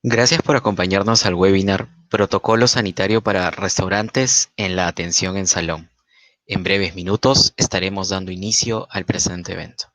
Gracias por acompañarnos al webinar Protocolo Sanitario para Restaurantes en la Atención en Salón. En breves minutos estaremos dando inicio al presente evento.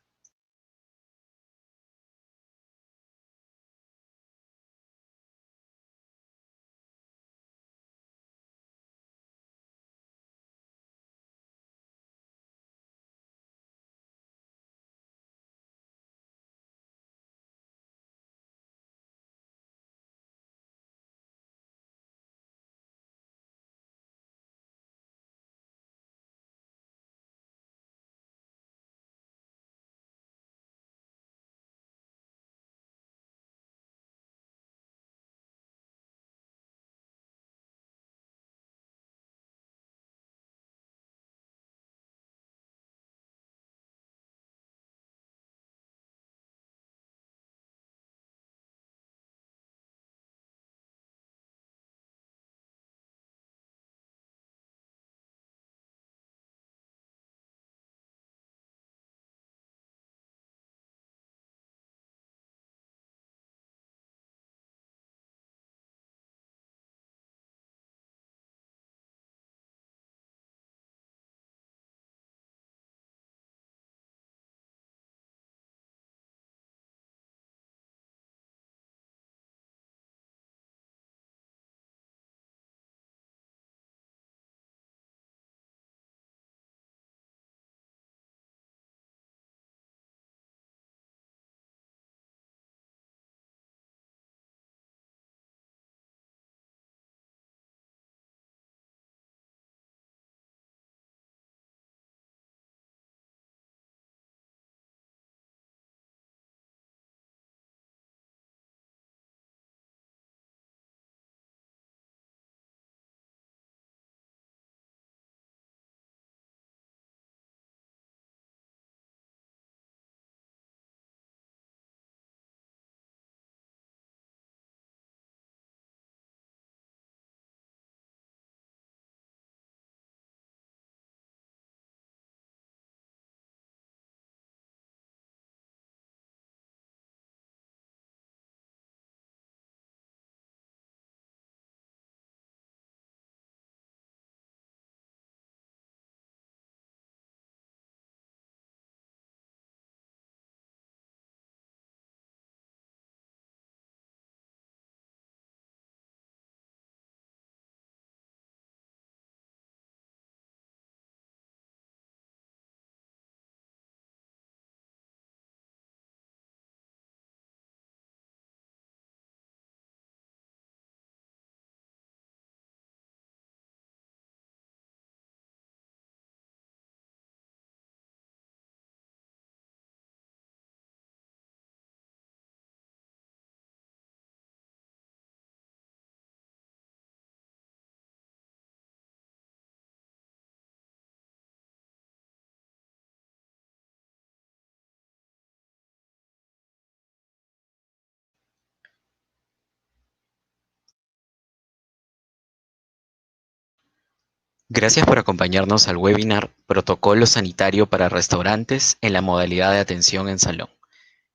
Gracias por acompañarnos al webinar Protocolo Sanitario para Restaurantes en la modalidad de atención en salón.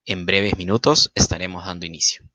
En breves minutos estaremos dando inicio.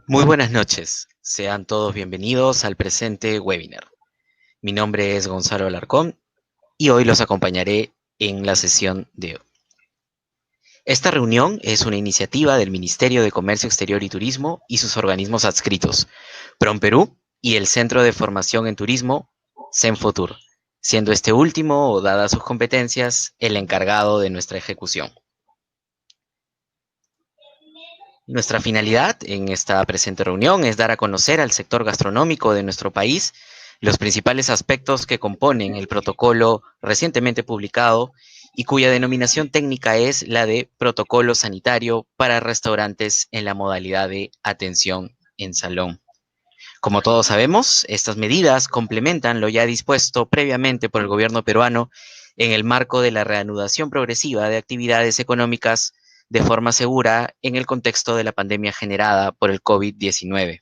Muy buenas noches, sean todos bienvenidos al presente webinar. Mi nombre es Gonzalo Alarcón y hoy los acompañaré en la sesión de hoy. Esta reunión es una iniciativa del Ministerio de Comercio Exterior y Turismo y sus organismos adscritos, PROMPerú y el Centro de Formación en Turismo, CENFOTUR, siendo este último, dadas sus competencias, el encargado de nuestra ejecución. Nuestra finalidad en esta presente reunión es dar a conocer al sector gastronómico de nuestro país los principales aspectos que componen el protocolo recientemente publicado y cuya denominación técnica es la de Protocolo Sanitario para Restaurantes en la modalidad de atención en salón. Como todos sabemos, estas medidas complementan lo ya dispuesto previamente por el gobierno peruano en el marco de la reanudación progresiva de actividades económicas de forma segura en el contexto de la pandemia generada por el COVID-19.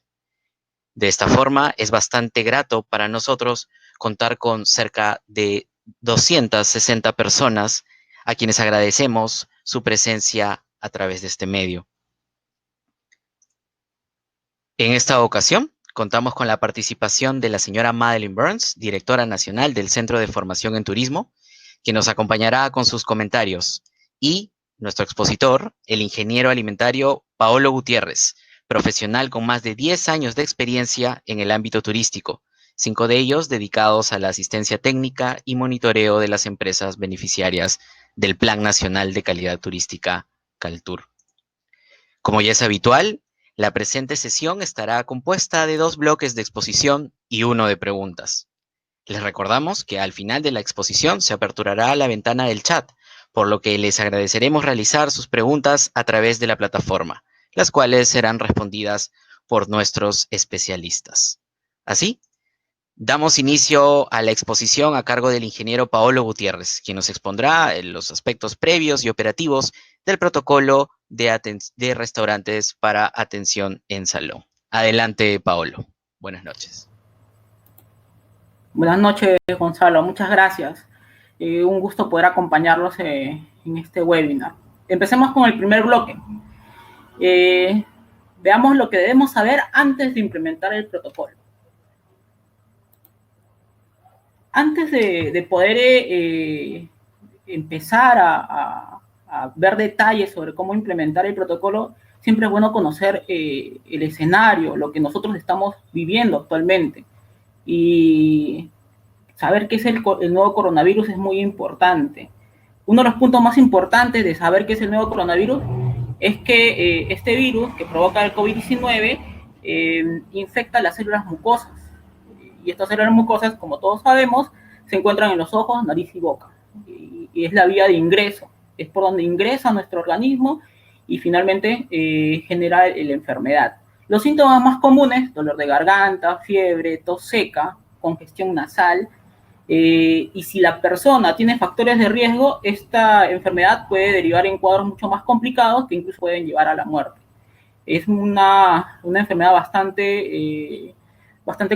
De esta forma, es bastante grato para nosotros contar con cerca de 260 personas a quienes agradecemos su presencia a través de este medio. En esta ocasión, contamos con la participación de la señora Madeline Burns, directora nacional del Centro de Formación en Turismo, que nos acompañará con sus comentarios, y nuestro expositor, el ingeniero alimentario Paolo Gutiérrez, profesional con más de 10 años de experiencia en el ámbito turístico, 5 de ellos dedicados a la asistencia técnica y monitoreo de las empresas beneficiarias del Plan Nacional de Calidad Turística, CALTUR. Como ya es habitual, la presente sesión estará compuesta de 2 bloques de exposición y 1 de preguntas. Les recordamos que al final de la exposición se aperturará la ventana del chat, por lo que les agradeceremos realizar sus preguntas a través de la plataforma, las cuales serán respondidas por nuestros especialistas. Así, damos inicio a la exposición a cargo del ingeniero Paolo Gutiérrez, quien nos expondrá los aspectos previos y operativos del protocolo de restaurantes para atención en salón. Adelante, Paolo. Buenas noches. Buenas noches, Gonzalo. Muchas gracias. Un gusto poder acompañarlos en este webinar. Empecemos con el primer bloque. Veamos lo que debemos saber antes de implementar el protocolo. Antes de poder empezar a ver detalles sobre cómo implementar el protocolo, siempre es bueno conocer el escenario, lo que nosotros estamos viviendo actualmente. Y saber qué es el nuevo coronavirus es muy importante. Uno de los puntos más importantes de saber qué es el nuevo coronavirus es que este virus que provoca el COVID-19 infecta las células mucosas. Y estas células mucosas, como todos sabemos, se encuentran en los ojos, nariz y boca. Y es la vía de ingreso, es por donde ingresa nuestro organismo y finalmente genera la enfermedad. Los síntomas más comunes, dolor de garganta, fiebre, tos seca, congestión nasal, y si la persona tiene factores de riesgo, esta enfermedad puede derivar en cuadros mucho más complicados que incluso pueden llevar a la muerte. Es una enfermedad bastante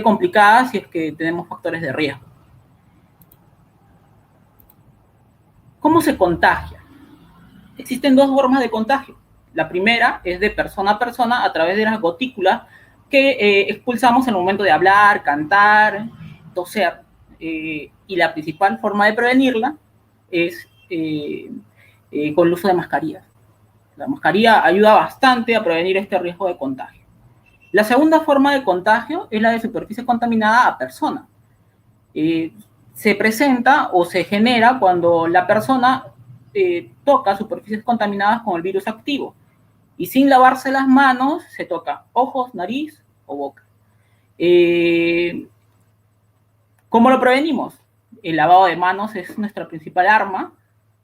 complicada si es que tenemos factores de riesgo. ¿Cómo se contagia? Existen 2 formas de contagio. La primera es de persona a persona a través de las gotículas que expulsamos en el momento de hablar, cantar, toser. Y la principal forma de prevenirla es con el uso de mascarillas. La mascarilla ayuda bastante a prevenir este riesgo de contagio. La segunda forma de contagio es la de superficie contaminada a persona. Se presenta o se genera cuando la persona toca superficies contaminadas con el virus activo y sin lavarse las manos se toca ojos, nariz o boca. ¿Cómo lo prevenimos? El lavado de manos es nuestra principal arma.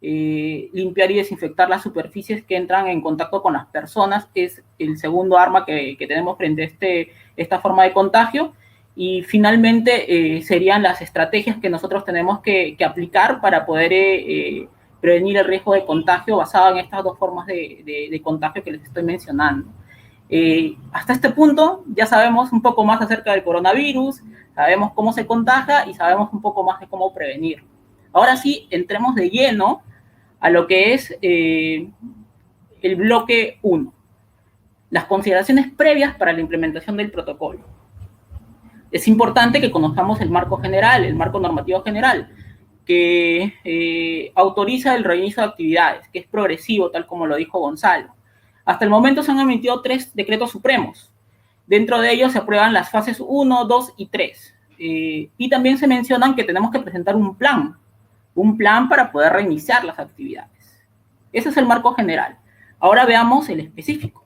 Limpiar y desinfectar las superficies que entran en contacto con las personas es el segundo arma que tenemos frente a esta forma de contagio. Y finalmente serían las estrategias que nosotros tenemos que aplicar para poder prevenir el riesgo de contagio basado en estas 2 formas de contagio que les estoy mencionando. Hasta este punto ya sabemos un poco más acerca del coronavirus, sabemos cómo se contagia y sabemos un poco más de cómo prevenir. Ahora sí, entremos de lleno a lo que es el bloque 1, las consideraciones previas para la implementación del protocolo. Es importante que conozcamos el marco general, el marco normativo general, que autoriza el reinicio de actividades, que es progresivo, tal como lo dijo Gonzalo. Hasta el momento se han emitido 3 decretos supremos. Dentro de ellos se aprueban las fases 1, 2 y 3. Y también se mencionan que tenemos que presentar un plan para poder reiniciar las actividades. Ese es el marco general. Ahora veamos el específico.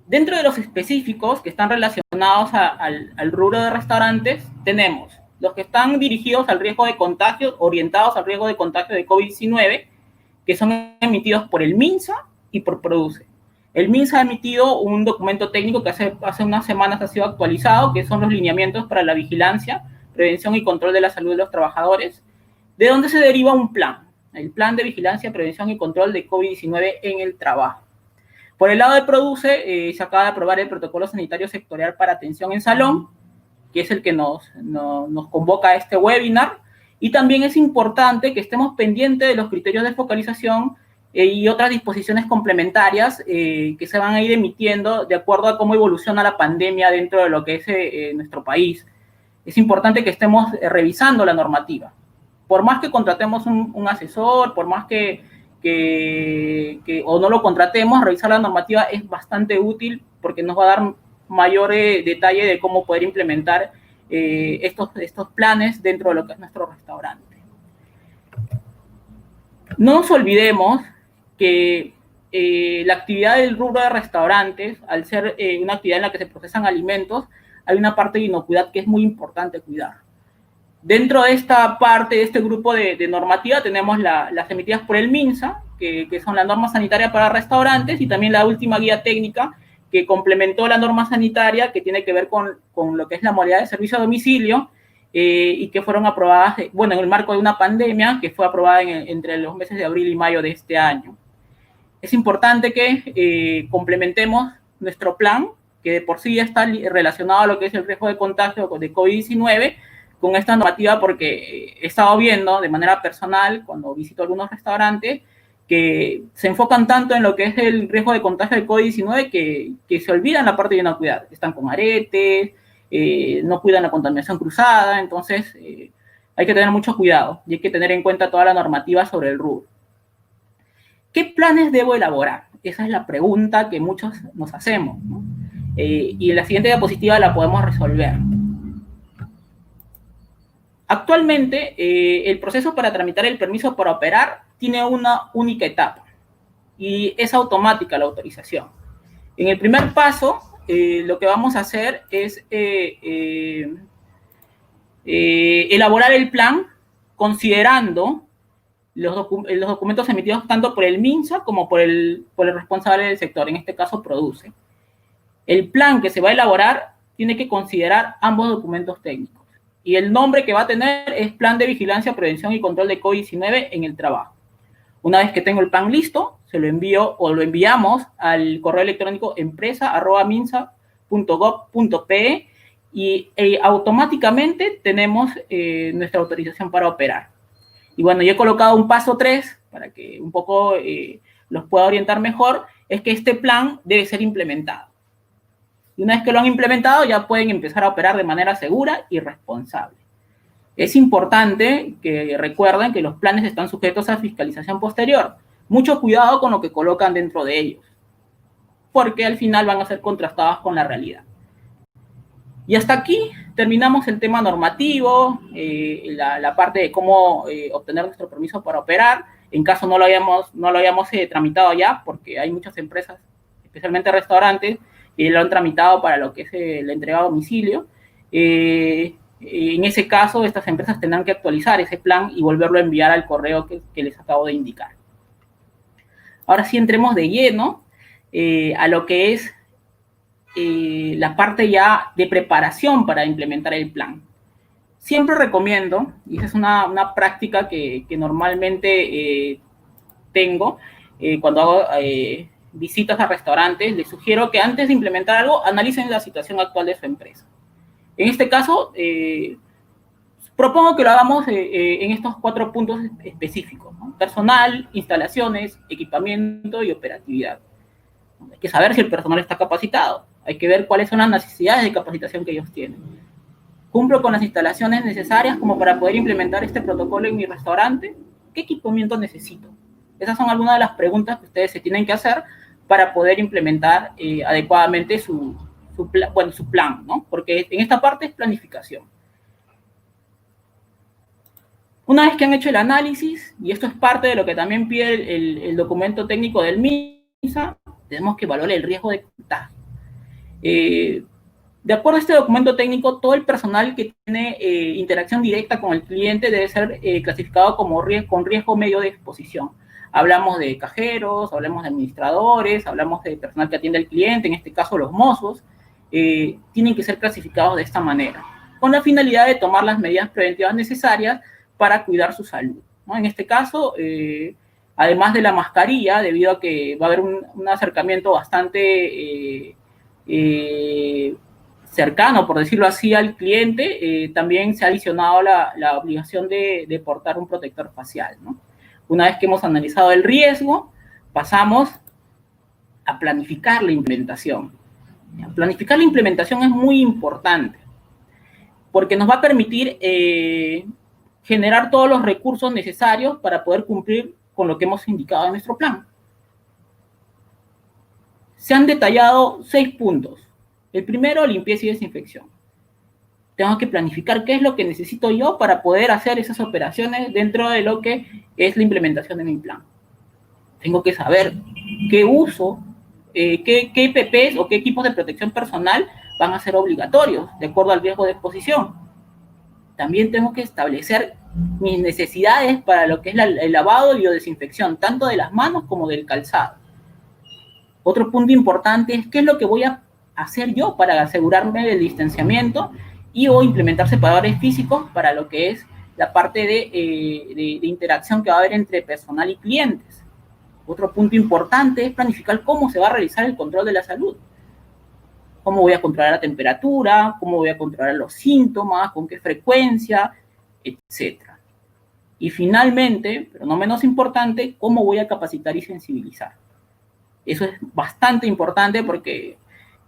Dentro de los específicos que están relacionados al rubro de restaurantes, tenemos los que están dirigidos al riesgo de contagio, orientados al riesgo de contagio de COVID-19, que son emitidos por el MINSA y por Produce. El MINSA ha emitido un documento técnico que hace unas semanas ha sido actualizado, que son los lineamientos para la vigilancia, prevención y control de la salud de los trabajadores, de donde se deriva un plan, el Plan de Vigilancia, Prevención y Control de COVID-19 en el Trabajo. Por el lado de Produce, se acaba de aprobar el Protocolo Sanitario Sectorial para Atención en Salón, que es el que nos convoca a este webinar, y también es importante que estemos pendientes de los criterios de focalización y otras disposiciones complementarias que se van a ir emitiendo de acuerdo a cómo evoluciona la pandemia dentro de lo que es nuestro país. Es importante que estemos revisando la normativa. Por más que contratemos un asesor, por más que o no lo contratemos, revisar la normativa es bastante útil porque nos va a dar mayor detalle de cómo poder implementar estos planes dentro de lo que es nuestro restaurante. No nos olvidemos que la actividad del rubro de restaurantes, al ser una actividad en la que se procesan alimentos, hay una parte de inocuidad que es muy importante cuidar. Dentro de esta parte, de este grupo de normativa, tenemos las emitidas por el MINSA, que son la norma sanitaria para restaurantes, y también la última guía técnica que complementó la norma sanitaria que tiene que ver con lo que es la modalidad de servicio a domicilio y que fueron aprobadas, bueno, en el marco de una pandemia que fue aprobada entre los meses de abril y mayo de este año. Es importante que complementemos nuestro plan, que de por sí ya está relacionado a lo que es el riesgo de contagio de COVID-19, con esta normativa, porque he estado viendo de manera personal, cuando visito algunos restaurantes, que se enfocan tanto en lo que es el riesgo de contagio de COVID-19 que se olvidan la parte de inocuidad. Están con aretes, no cuidan la contaminación cruzada, entonces hay que tener mucho cuidado y hay que tener en cuenta toda la normativa sobre el rubro. ¿Qué planes debo elaborar? Esa es la pregunta que muchos nos hacemos, ¿no? Y en la siguiente diapositiva la podemos resolver. Actualmente, el proceso para tramitar el permiso para operar tiene una única etapa y es automática la autorización. En el primer paso, lo que vamos a hacer es elaborar el plan considerando los documentos emitidos tanto por el MINSA como por el responsable del sector, en este caso Produce. El plan que se va a elaborar tiene que considerar ambos documentos técnicos. Y el nombre que va a tener es Plan de Vigilancia, Prevención y Control de COVID-19 en el Trabajo. Una vez que tengo el plan listo, se lo envío o lo enviamos al correo electrónico empresa@minsa.gov.pe y automáticamente tenemos nuestra autorización para operar. Y bueno, yo he colocado un paso 3 para que un poco los pueda orientar mejor, es que este plan debe ser implementado. Y una vez que lo han implementado, ya pueden empezar a operar de manera segura y responsable. Es importante que recuerden que los planes están sujetos a fiscalización posterior. Mucho cuidado con lo que colocan dentro de ellos, porque al final van a ser contrastados con la realidad. Y hasta aquí terminamos el tema normativo, la parte de cómo obtener nuestro permiso para operar, en caso no lo hayamos tramitado ya, porque hay muchas empresas, especialmente restaurantes, que lo han tramitado para lo que es la entrega a domicilio. En ese caso, estas empresas tendrán que actualizar ese plan y volverlo a enviar al correo que les acabo de indicar. Ahora sí entremos de lleno a lo que es la parte ya de preparación para implementar el plan. Siempre recomiendo, y esa es una práctica que normalmente tengo cuando hago visitas a restaurantes, les sugiero que antes de implementar algo, analicen la situación actual de su empresa. En este caso, Propongo que lo hagamos en estos 4 puntos específicos, ¿no? Personal, instalaciones, equipamiento y operatividad. Hay que saber si el personal está capacitado, hay que ver cuáles son las necesidades de capacitación que ellos tienen. ¿Cumplo con las instalaciones necesarias como para poder implementar este protocolo en mi restaurante? ¿Qué equipamiento necesito? Esas son algunas de las preguntas que ustedes se tienen que hacer para poder implementar adecuadamente su plan, ¿no? Porque en esta parte es planificación. Una vez que han hecho el análisis, y esto es parte de lo que también pide el documento técnico del MINSA, tenemos que evaluar el riesgo de contagio. De acuerdo a este documento técnico, todo el personal que tiene interacción directa con el cliente debe ser clasificado como con riesgo medio de exposición. Hablamos de cajeros, hablamos de administradores, hablamos de personal que atiende al cliente, en este caso los mozos, tienen que ser clasificados de esta manera, con la finalidad de tomar las medidas preventivas necesarias para cuidar su salud, ¿no? En este caso, además de la mascarilla, debido a que va a haber un acercamiento bastante cercano, por decirlo así, al cliente, también se ha adicionado la obligación de portar un protector facial, ¿no? Una vez que hemos analizado el riesgo, pasamos a planificar la implementación. Planificar la implementación es muy importante, porque nos va a permitir generar todos los recursos necesarios para poder cumplir con lo que hemos indicado en nuestro plan. Se han detallado 6 puntos. El primero, limpieza y desinfección. Tengo que planificar qué es lo que necesito yo para poder hacer esas operaciones dentro de lo que es la implementación de mi plan. Tengo que saber qué uso, qué EPPs o qué equipos de protección personal van a ser obligatorios de acuerdo al riesgo de exposición. También tengo que establecer mis necesidades para lo que es el lavado y la desinfección, tanto de las manos como del calzado. Otro punto importante es qué es lo que voy a hacer yo para asegurarme del distanciamiento y o implementar separadores físicos para lo que es la parte de interacción que va a haber entre personal y clientes. Otro punto importante es planificar cómo se va a realizar el control de la salud. Cómo voy a controlar la temperatura, cómo voy a controlar los síntomas, con qué frecuencia, etc. Y finalmente, pero no menos importante, cómo voy a capacitar y sensibilizar. Eso es bastante importante porque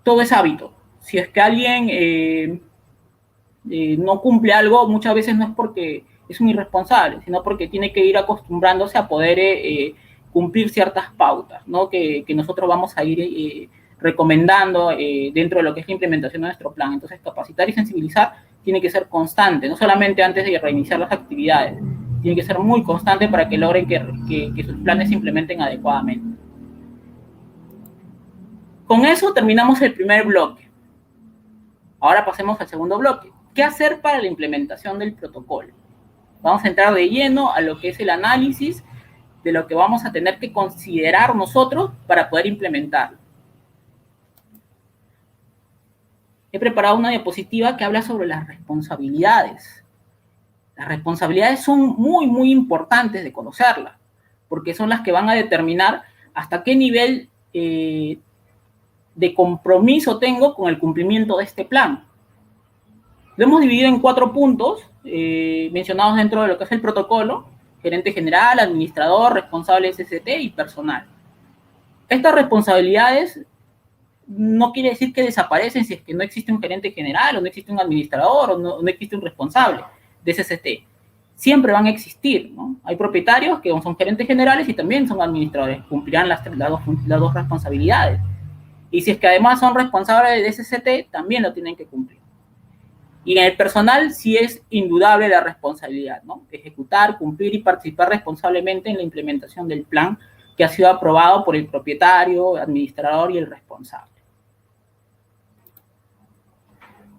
todo es hábito. Si es que alguien no cumple algo, muchas veces no es porque es un irresponsable, sino porque tiene que ir acostumbrándose a poder cumplir ciertas pautas, ¿no? que nosotros vamos a ir recomendando dentro de lo que es la implementación de nuestro plan. Entonces, capacitar y sensibilizar tiene que ser constante, no solamente antes de reiniciar las actividades, tiene que ser muy constante para que logren que sus planes se implementen adecuadamente. Con eso terminamos el primer bloque. Ahora pasemos al segundo bloque. ¿Qué hacer para la implementación del protocolo? Vamos a entrar de lleno a lo que es el análisis de lo que vamos a tener que considerar nosotros para poder implementarlo. He preparado una diapositiva que habla sobre las responsabilidades. Las responsabilidades son muy, muy importantes de conocerlas, porque son las que van a determinar hasta qué nivel de compromiso tengo con el cumplimiento de este plan. Lo hemos dividido en 4 puntos mencionados dentro de lo que es el protocolo: gerente general, administrador, responsable SST y personal. Estas responsabilidades no quiere decir que desaparecen si es que no existe un gerente general o no existe un administrador o no existe un responsable de SST. Siempre van a existir, ¿no? Hay propietarios que son gerentes generales y también son administradores, cumplirán las dos responsabilidades. Y si es que además son responsables de SST, también lo tienen que cumplir. Y en el personal sí es indudable la responsabilidad, ¿no? Ejecutar, cumplir y participar responsablemente en la implementación del plan que ha sido aprobado por el propietario, administrador y el responsable.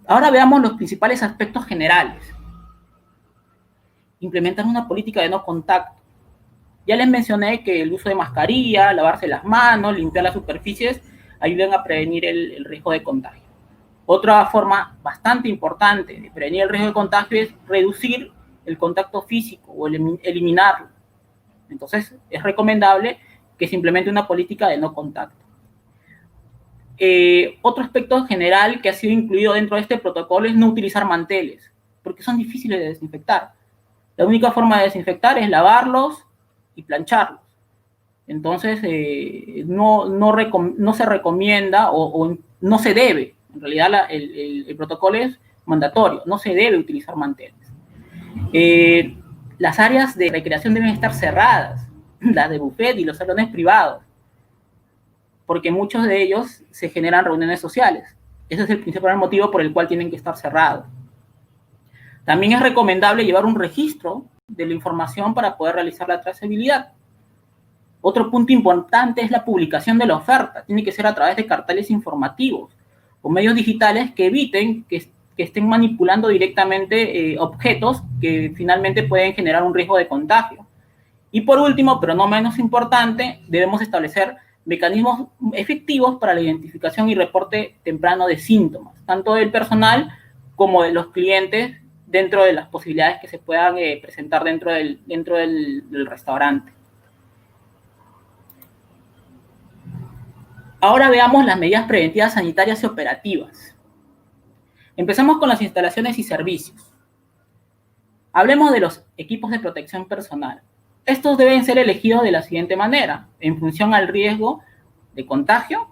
Ahora veamos los principales aspectos generales. Implementar una política de no contacto. Ya les mencioné que el uso de mascarilla, lavarse las manos, limpiar las superficies, ayudan a prevenir el riesgo de contagio. Otra forma bastante importante de prevenir el riesgo de contagio es reducir el contacto físico o eliminarlo. Entonces, es recomendable que se implemente una política de no contacto. Otro aspecto general que ha sido incluido dentro de este protocolo es no utilizar manteles. porque son difíciles de desinfectar. La única forma de desinfectar es lavarlos y plancharlos. Entonces, no se recomienda o no se debe, en realidad el protocolo es mandatorio, no se debe utilizar manteles. Las áreas de recreación deben estar cerradas, las de buffet y los salones privados, porque muchos de ellos se generan reuniones sociales. Ese es el principal motivo por el cual tienen que estar cerrados. También es recomendable llevar un registro de la información para poder realizar la trazabilidad. Otro punto importante es la publicación de la oferta. Tiene que ser a través de carteles informativos o medios digitales que eviten que estén manipulando directamente objetos que finalmente pueden generar un riesgo de contagio. Y por último, pero no menos importante, debemos establecer mecanismos efectivos para la identificación y reporte temprano de síntomas, tanto del personal como de los clientes, dentro de las posibilidades que se puedan presentar dentro del restaurante. Ahora veamos las medidas preventivas sanitarias y operativas. Empezamos con las instalaciones y servicios. Hablemos de los equipos de protección personal. Estos deben ser elegidos de la siguiente manera, en función al riesgo de contagio,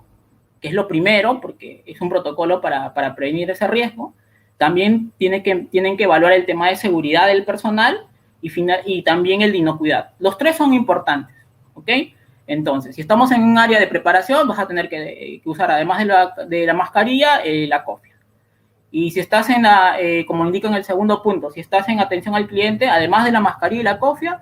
que es lo primero, porque es un protocolo para prevenir ese riesgo. También tienen que evaluar el tema de seguridad del personal y también el de inocuidad. Los tres son importantes, ¿ok? Entonces, si estamos en un área de preparación, vas a tener que usar, además de la mascarilla, la cofia. Y si estás como indica en el segundo punto, si estás en atención al cliente, además de la mascarilla y la cofia,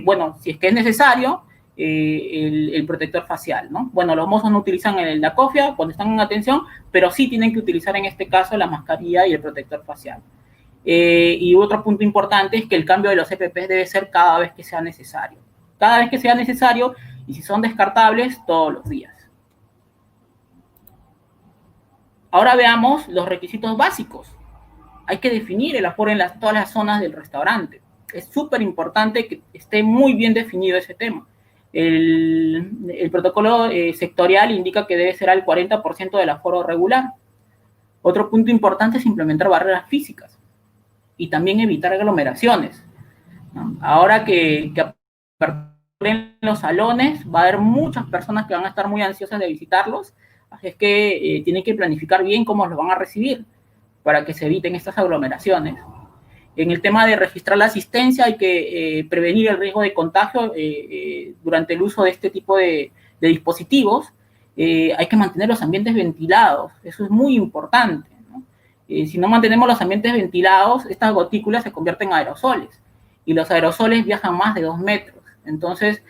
bueno, si es que es necesario, el protector facial, ¿no? Bueno, los mozos no utilizan la cofia cuando están en atención, pero sí tienen que utilizar en este caso la mascarilla y el protector facial. Y otro punto importante es que el cambio de los EPPs debe ser cada vez que sea necesario. Cada vez que sea necesario, y si son descartables, todos los días. Ahora veamos los requisitos básicos. Hay que definir el aforo en todas las zonas del restaurante. Es súper importante que esté muy bien definido ese tema. El protocolo sectorial indica que debe ser al 40% del aforo regular. Otro punto importante es implementar barreras físicas y también evitar aglomeraciones, ¿no? Ahora que en los salones va a haber muchas personas que van a estar muy ansiosas de visitarlos, así es que tienen que planificar bien cómo los van a recibir para que se eviten estas aglomeraciones. En el tema de registrar la asistencia hay que prevenir el riesgo de contagio durante el uso de este tipo de dispositivos. Hay que mantener los ambientes ventilados, eso es muy importante, ¿no? Si no mantenemos los ambientes ventilados, estas gotículas se convierten en aerosoles y los aerosoles viajan más de 2 metros. Entonces,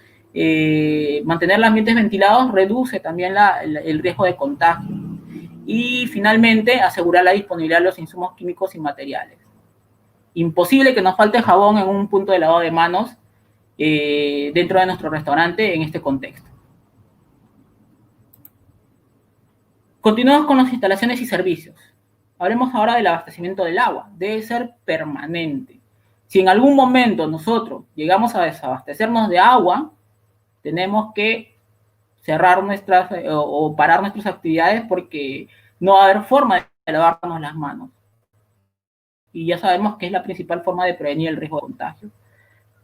mantener los ambientes ventilados reduce también el riesgo de contagio. Y finalmente, asegurar la disponibilidad de los insumos químicos y materiales. Imposible que nos falte jabón en un punto de lavado de manos dentro de nuestro restaurante en este contexto. Continuamos con las instalaciones y servicios. Hablemos ahora del abastecimiento del agua. Debe ser permanente. Si en algún momento nosotros llegamos a desabastecernos de agua, tenemos que cerrar o parar nuestras actividades porque no va a haber forma de lavarnos las manos. Y ya sabemos que es la principal forma de prevenir el riesgo de contagio.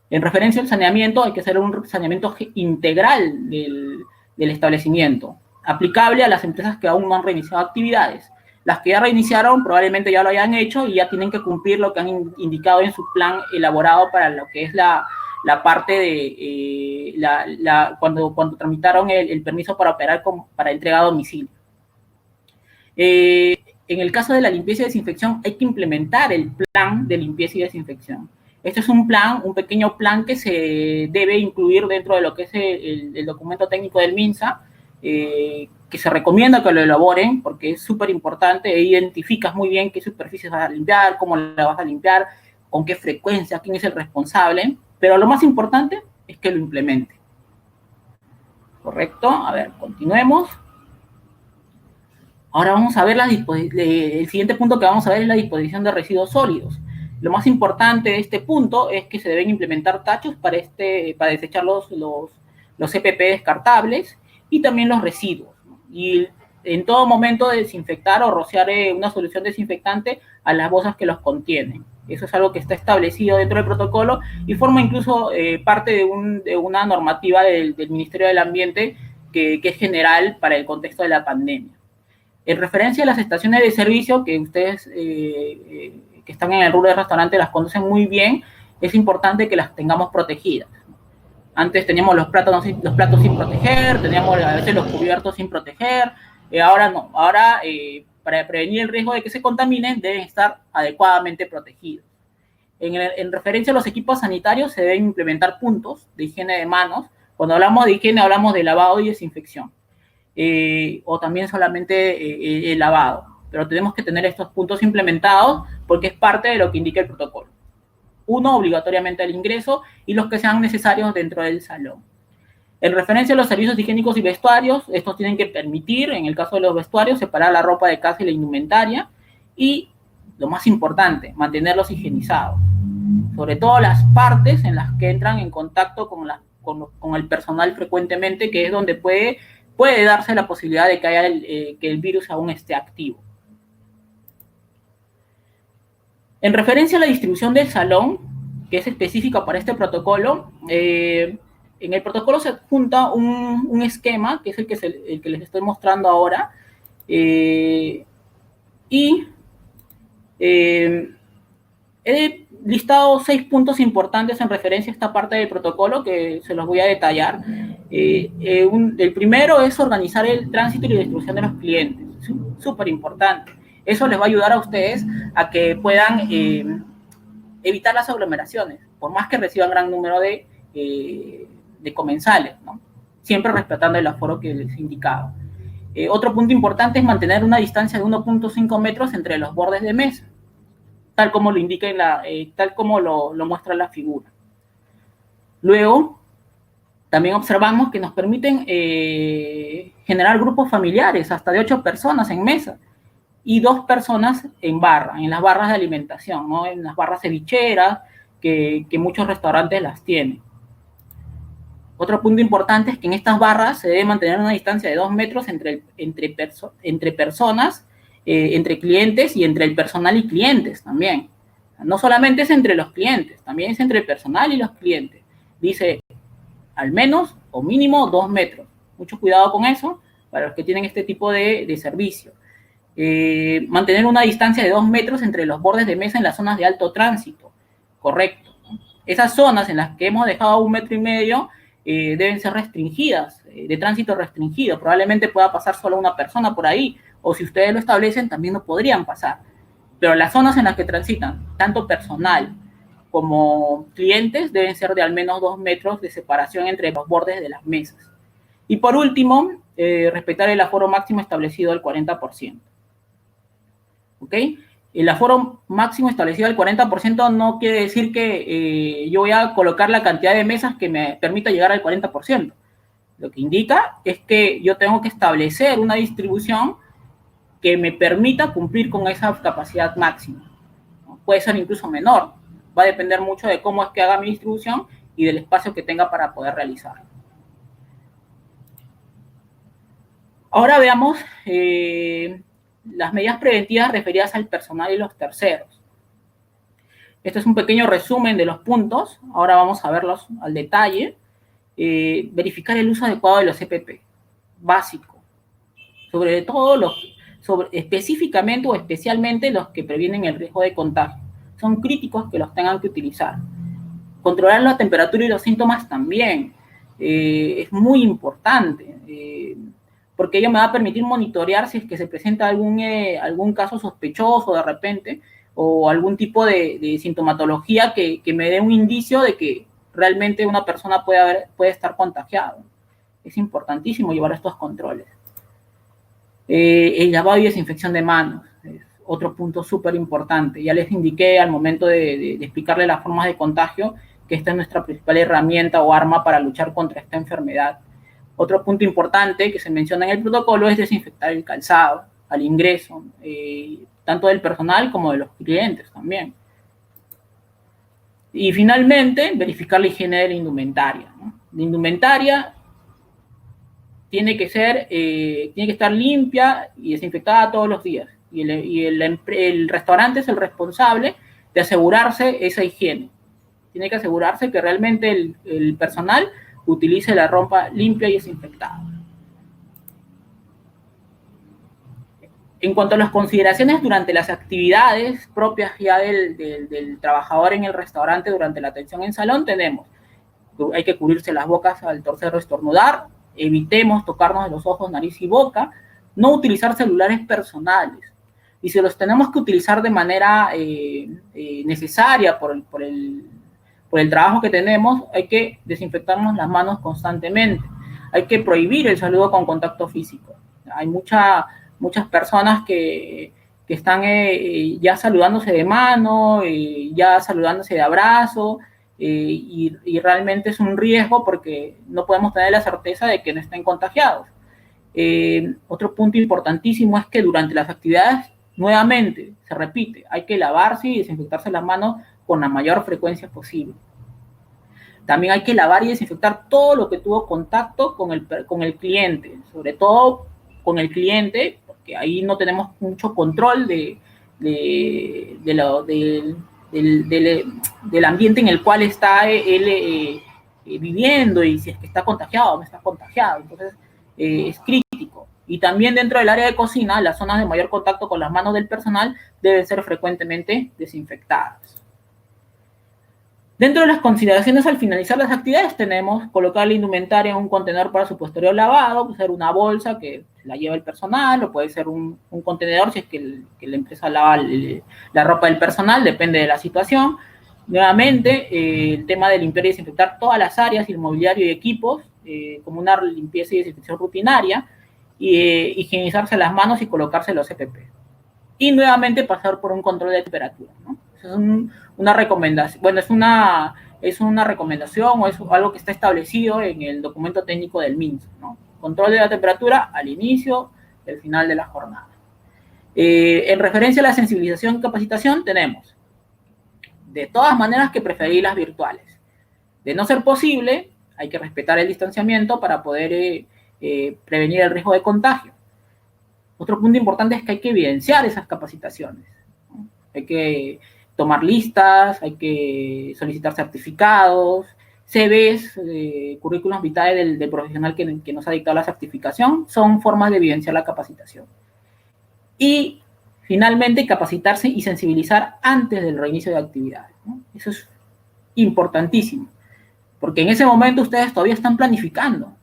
En referencia al saneamiento, hay que hacer un saneamiento integral del establecimiento, aplicable a las empresas que aún no han reiniciado actividades. Las que ya reiniciaron probablemente ya lo hayan hecho y ya tienen que cumplir lo que han indicado en su plan elaborado para lo que es la parte de cuando tramitaron el permiso para operar para entrega a domicilio. En el caso de la limpieza y desinfección, hay que implementar el plan de limpieza y desinfección. Este es un pequeño plan que se debe incluir dentro de lo que es el documento técnico del MINSA, que se recomienda que lo elaboren porque es súper importante e identificas muy bien qué superficies vas a limpiar, cómo la vas a limpiar, con qué frecuencia, quién es el responsable, pero lo más importante es que lo implemente. ¿Correcto? A ver, continuemos. Ahora vamos a ver el siguiente punto que vamos a ver es la disposición de residuos sólidos. Lo más importante de este punto es que se deben implementar tachos para desechar los EPP descartables y también los residuos, ¿no? Y en todo momento desinfectar o rociar una solución desinfectante a las bolsas que los contienen. Eso es algo que está establecido dentro del protocolo y forma incluso parte de una normativa del Ministerio del Ambiente que es general para el contexto de la pandemia. En referencia a las estaciones de servicio, que ustedes que están en el rubro de restaurante las conocen muy bien, es importante que las tengamos protegidas. Antes teníamos los platos sin proteger, teníamos a veces los cubiertos sin proteger, ahora no. Ahora, para prevenir el riesgo de que se contaminen, deben estar adecuadamente protegidos. En referencia a los equipos sanitarios, se deben implementar puntos de higiene de manos. Cuando hablamos de higiene, hablamos de lavado y desinfección. O también solamente el lavado. Pero tenemos que tener estos puntos implementados porque es parte de lo que indica el protocolo. Uno, obligatoriamente al ingreso, y los que sean necesarios dentro del salón. En referencia a los servicios higiénicos y vestuarios, estos tienen que permitir, en el caso de los vestuarios, separar la ropa de casa y la indumentaria, y lo más importante, mantenerlos higienizados. Sobre todo las partes en las que entran en contacto con el personal frecuentemente, que es donde puede darse la posibilidad de que el virus aún esté activo. En referencia a la distribución del salón, que es específica para este protocolo, en el protocolo se adjunta un esquema, que es el que les estoy mostrando ahora, he listado 6 puntos importantes en referencia a esta parte del protocolo que se los voy a detallar. El primero es organizar el tránsito y la distribución de los clientes, súper importante. Eso les va a ayudar a ustedes a que puedan evitar las aglomeraciones, por más que reciban gran número de comensales, ¿no? Siempre respetando el aforo que les indicaba. Otro punto importante es mantener una distancia de 1.5 metros entre los bordes de mesa, tal como lo indica tal como lo muestra la figura. Luego, también observamos que nos permiten generar grupos familiares, hasta de 8 personas en mesa, y 2 personas en las barras de alimentación, ¿no? En las barras cevicheras, que muchos restaurantes las tienen. Otro punto importante es que en estas barras se debe mantener una distancia de 2 metros entre personas, entre clientes y entre el personal y clientes también. No solamente es entre los clientes, también es entre el personal y los clientes. Dice al menos o mínimo 2 metros. Mucho cuidado con eso para los que tienen este tipo de servicio. Mantener una distancia de 2 metros entre los bordes de mesa en las zonas de alto tránsito. Correcto. Esas zonas en las que hemos dejado 1,5 metros deben ser restringidas, de tránsito restringido. Probablemente pueda pasar solo una persona por ahí, o si ustedes lo establecen, también no podrían pasar. Pero las zonas en las que transitan, tanto personal como clientes, deben ser de al menos 2 metros de separación entre los bordes de las mesas. Y por último, respetar el aforo máximo establecido al 40%. ¿Ok? El aforo máximo establecido al 40% no quiere decir que yo voy a colocar la cantidad de mesas que me permita llegar al 40%. Lo que indica es que yo tengo que establecer una distribución que me permita cumplir con esa capacidad máxima. Puede ser incluso menor. Va a depender mucho de cómo es que haga mi distribución y del espacio que tenga para poder realizarlo. Ahora veamos las medidas preventivas referidas al personal y los terceros. Este es un pequeño resumen de los puntos. Ahora vamos a verlos al detalle. Verificar el uso adecuado de los EPP. Básico. Sobre todo específicamente o especialmente los que previenen el riesgo de contagio. Son críticos que los tengan que utilizar. Controlar la temperatura y los síntomas también. Es muy importante. Porque ello me va a permitir monitorear si es que se presenta algún caso sospechoso de repente o algún tipo de sintomatología que me dé un indicio de que realmente una persona puede estar contagiada. Es importantísimo llevar estos controles. El lavado y desinfección de manos es otro punto súper importante. Ya les indiqué al momento de explicarles las formas de contagio que esta es nuestra principal herramienta o arma para luchar contra esta enfermedad. Otro punto importante que se menciona en el protocolo es desinfectar el calzado al ingreso, tanto del personal como de los clientes también. Y finalmente, verificar la higiene de la indumentaria, ¿no? La indumentaria tiene que estar limpia y desinfectada todos los días. Y el restaurante es el responsable de asegurarse esa higiene. Tiene que asegurarse que realmente el personal utilice la ropa limpia y desinfectada. En cuanto a las consideraciones durante las actividades propias ya del trabajador en el restaurante durante la atención en salón, tenemos, hay que cubrirse las bocas al toser o estornudar, evitemos tocarnos de los ojos, nariz y boca, no utilizar celulares personales. Y si los tenemos que utilizar de manera necesaria por el trabajo que tenemos, hay que desinfectarnos las manos constantemente. Hay que prohibir el saludo con contacto físico. Hay muchas personas que están ya saludándose de mano, ya saludándose de abrazo, y realmente es un riesgo porque no podemos tener la certeza de que no estén contagiados. Otro punto importantísimo es que durante las actividades, nuevamente, se repite, hay que lavarse y desinfectarse las manos con la mayor frecuencia posible. También hay que lavar y desinfectar todo lo que tuvo contacto con el cliente, sobre todo con el cliente, porque ahí no tenemos mucho control del ambiente en el cual está él viviendo y si es que está contagiado o no está contagiado. Entonces, es crítico. Y también dentro del área de cocina, las zonas de mayor contacto con las manos del personal deben ser frecuentemente desinfectadas. Dentro de las consideraciones al finalizar las actividades tenemos colocar la indumentaria en un contenedor para su posterior lavado, puede ser una bolsa que la lleva el personal o puede ser un contenedor si es que la empresa lava la ropa del personal, depende de la situación. Nuevamente, el tema de limpiar y desinfectar todas las áreas, el mobiliario y equipos, como una limpieza y desinfección rutinaria, y higienizarse las manos y colocarse los EPP. Y nuevamente pasar por un control de temperatura, ¿no? Es una recomendación, bueno, es una recomendación o es algo que está establecido en el documento técnico del MINSA, ¿no? Control de la temperatura al inicio y al final de la jornada. En referencia a la sensibilización y capacitación tenemos, de todas maneras, que preferir las virtuales. De no ser posible, hay que respetar el distanciamiento para poder prevenir el riesgo de contagio. Otro punto importante es que hay que evidenciar esas capacitaciones, ¿no? Hay que tomar listas, hay que solicitar certificados, CVs, currículums vitae del profesional que nos ha dictado la certificación, son formas de evidenciar la capacitación. Y finalmente, capacitarse y sensibilizar antes del reinicio de actividades, ¿no? Eso es importantísimo, porque en ese momento ustedes todavía están planificando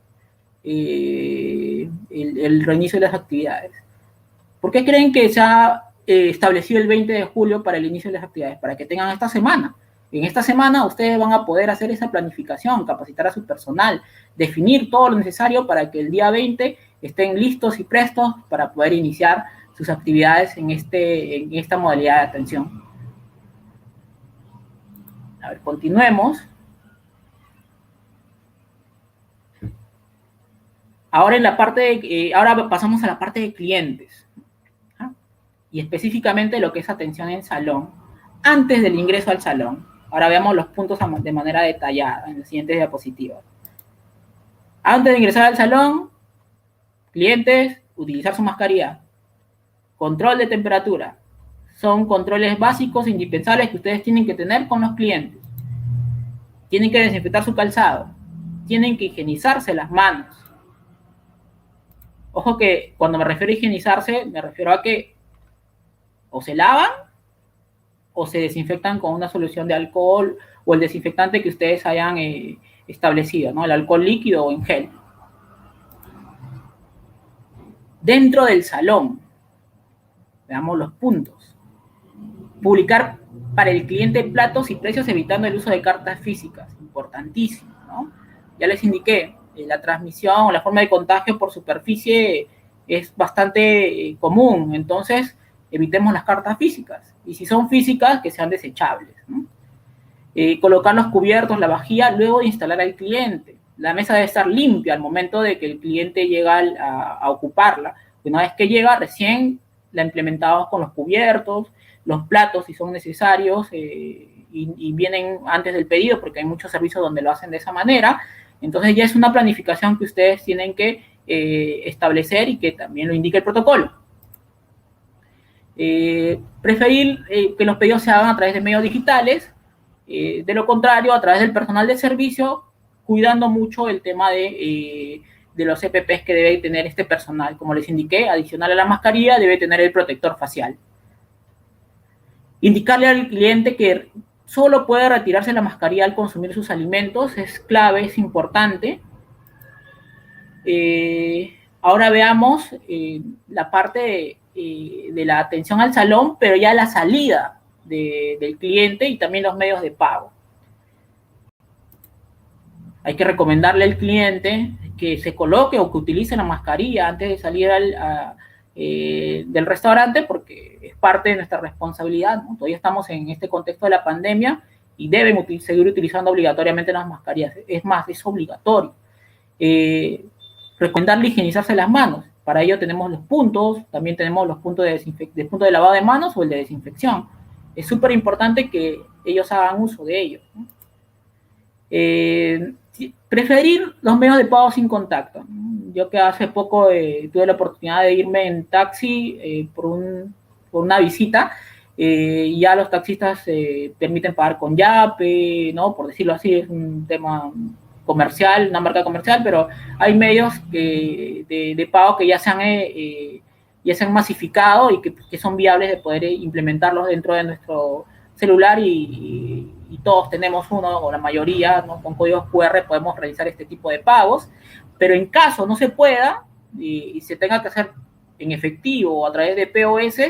el reinicio de las actividades. ¿Por qué creen que se ha establecido el 20 de julio para el inicio de las actividades? Para que tengan esta semana. En esta semana ustedes van a poder hacer esa planificación, capacitar a su personal, definir todo lo necesario para que el día 20 estén listos y prestos para poder iniciar sus actividades en esta modalidad de atención. A ver, continuemos. Ahora, ahora pasamos a la parte de clientes. Y específicamente lo que es atención en salón, antes del ingreso al salón. Ahora veamos los puntos de manera detallada en las siguientes diapositivas. Antes de ingresar al salón, clientes, utilizar su mascarilla. Control de temperatura. Son controles básicos, indispensables que ustedes tienen que tener con los clientes. Tienen que desinfectar su calzado. Tienen que higienizarse las manos. Ojo que cuando me refiero a higienizarse, me refiero a que o se lavan o se desinfectan con una solución de alcohol o el desinfectante que ustedes hayan establecido, ¿no? El alcohol líquido o en gel. Dentro del salón, veamos los puntos. Publicar para el cliente platos y precios evitando el uso de cartas físicas, importantísimo, ¿no? Ya les indiqué, la transmisión o la forma de contagio por superficie es bastante común, entonces evitemos las cartas físicas, y si son físicas, que sean desechables, ¿no? Colocar los cubiertos, la vajilla, luego de instalar al cliente. La mesa debe estar limpia al momento de que el cliente llega a ocuparla. Una vez que llega, recién la implementamos con los cubiertos, los platos si son necesarios, y vienen antes del pedido, porque hay muchos servicios donde lo hacen de esa manera. Entonces ya es una planificación que ustedes tienen que establecer y que también lo indica el protocolo. Preferir que los pedidos se hagan a través de medios digitales, de lo contrario, a través del personal de servicio, cuidando mucho el tema de los EPPs que debe tener este personal. Como les indiqué, adicional a la mascarilla, debe tener el protector facial. Indicarle al cliente que solo puede retirarse la mascarilla al consumir sus alimentos es clave, es importante. Ahora veamos la parte de la atención al salón, pero ya la salida del cliente y también los medios de pago. Hay que recomendarle al cliente que se coloque o que utilice la mascarilla antes de salir del restaurante, porque es parte de nuestra responsabilidad, ¿no? Todavía estamos en este contexto de la pandemia y deben seguir utilizando obligatoriamente las mascarillas. Es más, es obligatorio. Recomendarle higienizarse las manos. Para ello tenemos los puntos, también tenemos los puntos de lavado de manos o el de desinfección. Es súper importante que ellos hagan uso de ellos, ¿no? Preferir los medios de pago sin contacto. Yo que hace poco tuve la oportunidad de irme en taxi por una visita, y ya los taxistas permiten pagar con Yape, ¿no? Por decirlo así, es un tema comercial, una marca comercial, pero hay medios de pago que ya se han masificado y que son viables de poder implementarlos dentro de nuestro celular y todos tenemos uno, o la mayoría, ¿no? Con códigos QR podemos realizar este tipo de pagos, pero en caso no se pueda y se tenga que hacer en efectivo o a través de POS,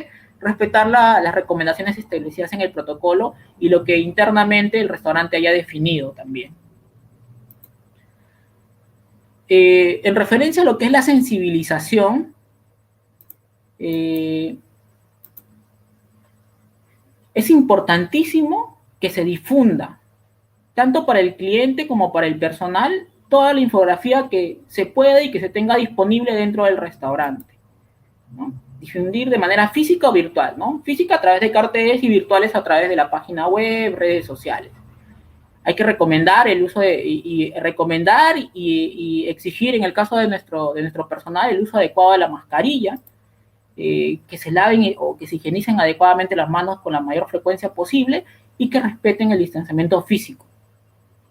respetar las recomendaciones establecidas en el protocolo y lo que internamente el restaurante haya definido también. En referencia a lo que es la sensibilización, es importantísimo que se difunda, tanto para el cliente como para el personal, toda la infografía que se puede y que se tenga disponible dentro del restaurante, ¿no? Difundir de manera física o virtual, ¿no? Física a través de carteles y virtuales a través de la página web, redes sociales. Hay que recomendar el uso recomendar y exigir, en el caso de nuestro personal, el uso adecuado de la mascarilla, que se laven o que se higienicen adecuadamente las manos con la mayor frecuencia posible y que respeten el distanciamiento físico.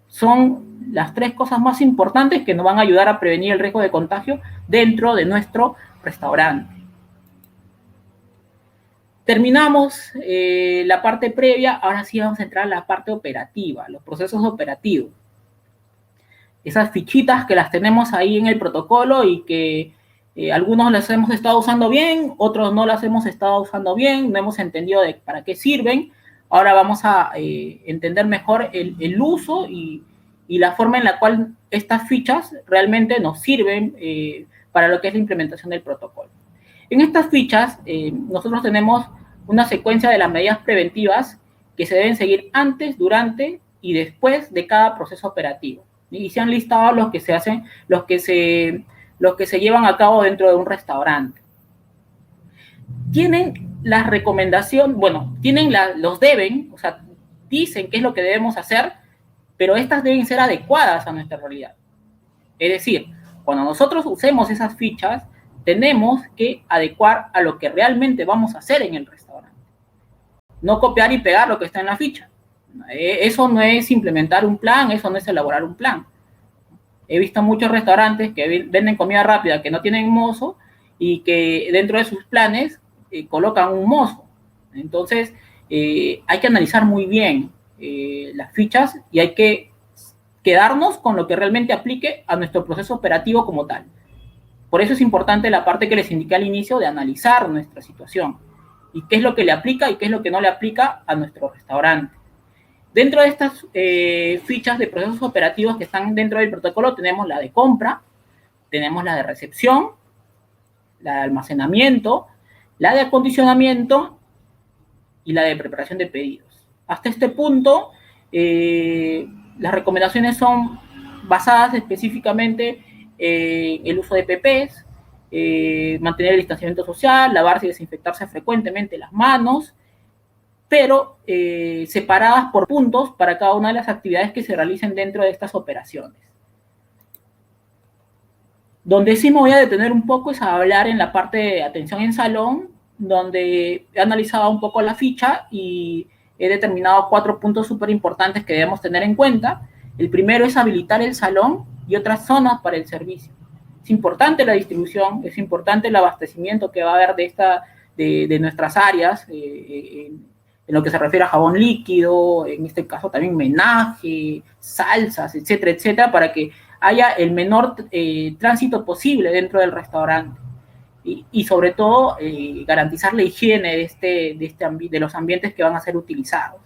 Son las 3 cosas más importantes que nos van a ayudar a prevenir el riesgo de contagio dentro de nuestro restaurante. Terminamos la parte previa, ahora sí vamos a entrar a la parte operativa, los procesos operativos. Esas fichitas que las tenemos ahí en el protocolo y que algunos las hemos estado usando bien, otros no las hemos estado usando bien, no hemos entendido para qué sirven. Ahora vamos a entender mejor el uso y la forma en la cual estas fichas realmente nos sirven para lo que es la implementación del protocolo. En estas fichas, nosotros tenemos una secuencia de las medidas preventivas que se deben seguir antes, durante y después de cada proceso operativo. Y se han listado los que se hacen, los que se llevan a cabo dentro de un restaurante. Tienen la recomendación, bueno, o sea, dicen qué es lo que debemos hacer, pero estas deben ser adecuadas a nuestra realidad. Es decir, cuando nosotros usemos esas fichas, tenemos que adecuar a lo que realmente vamos a hacer en el restaurante. No copiar y pegar lo que está en la ficha. Eso no es implementar un plan, eso no es elaborar un plan. He visto muchos restaurantes que venden comida rápida que no tienen mozo y que dentro de sus planes colocan un mozo. Entonces, hay que analizar muy bien las fichas y hay que quedarnos con lo que realmente aplique a nuestro proceso operativo como tal. Por eso es importante la parte que les indiqué al inicio de analizar nuestra situación y qué es lo que le aplica y qué es lo que no le aplica a nuestro restaurante. Dentro de estas fichas de procesos operativos que están dentro del protocolo tenemos la de compra, tenemos la de recepción, la de almacenamiento, la de acondicionamiento y la de preparación de pedidos. Hasta este punto, las recomendaciones son basadas específicamente en el uso de EPPs, mantener el distanciamiento social, lavarse y desinfectarse frecuentemente las manos, pero separadas por puntos para cada una de las actividades que se realicen dentro de estas operaciones. Donde sí me voy a detener un poco es a hablar en la parte de atención en salón donde he analizado un poco la ficha y he determinado 4 puntos súper importantes que debemos tener en cuenta. El primero es habilitar el salón y otras zonas para el servicio. Es importante la distribución, es importante el abastecimiento que va a haber de nuestras áreas, en lo que se refiere a jabón líquido, en este caso también menaje, salsas, etcétera, etcétera, para que haya el menor tránsito posible dentro del restaurante. Y sobre todo garantizar la higiene de los ambientes que van a ser utilizados.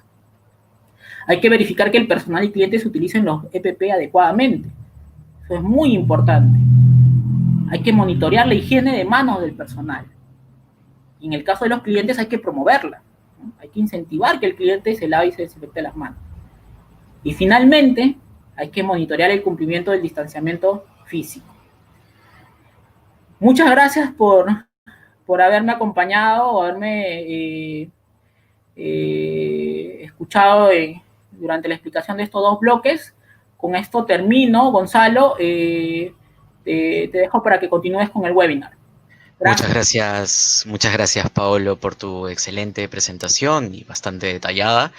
Hay que verificar que el personal y clientes utilicen los EPP adecuadamente. Eso es muy importante. Hay que monitorear la higiene de manos del personal. Y en el caso de los clientes hay que promoverla, ¿no? Hay que incentivar que el cliente se lave y se desinfecte las manos. Y finalmente, hay que monitorear el cumplimiento del distanciamiento físico. Muchas gracias por haberme acompañado o haberme escuchado durante la explicación de estos 2 bloques. Con esto termino. Gonzalo, te dejo para que continúes con el webinar. Gracias. Muchas gracias, Paolo, por tu excelente presentación y bastante detallada.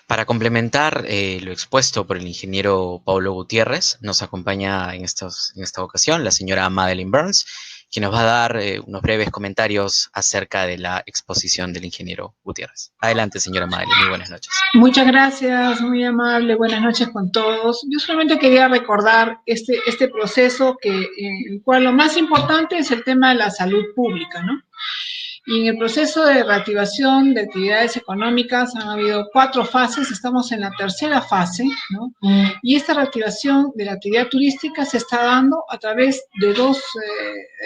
Para complementar lo expuesto por el ingeniero Paulo Gutiérrez, nos acompaña en esta ocasión la señora Madeline Burns, quien nos va a dar unos breves comentarios acerca de la exposición del ingeniero Gutiérrez. Adelante, señora Madeline, muy buenas noches. Muchas gracias, muy amable, buenas noches con todos. Yo solamente quería recordar este proceso el cual lo más importante es el tema de la salud pública, ¿no? Y en el proceso de reactivación de actividades económicas han habido 4 fases, estamos en la tercera fase, ¿no? Y esta reactivación de la actividad turística se está dando a través de 2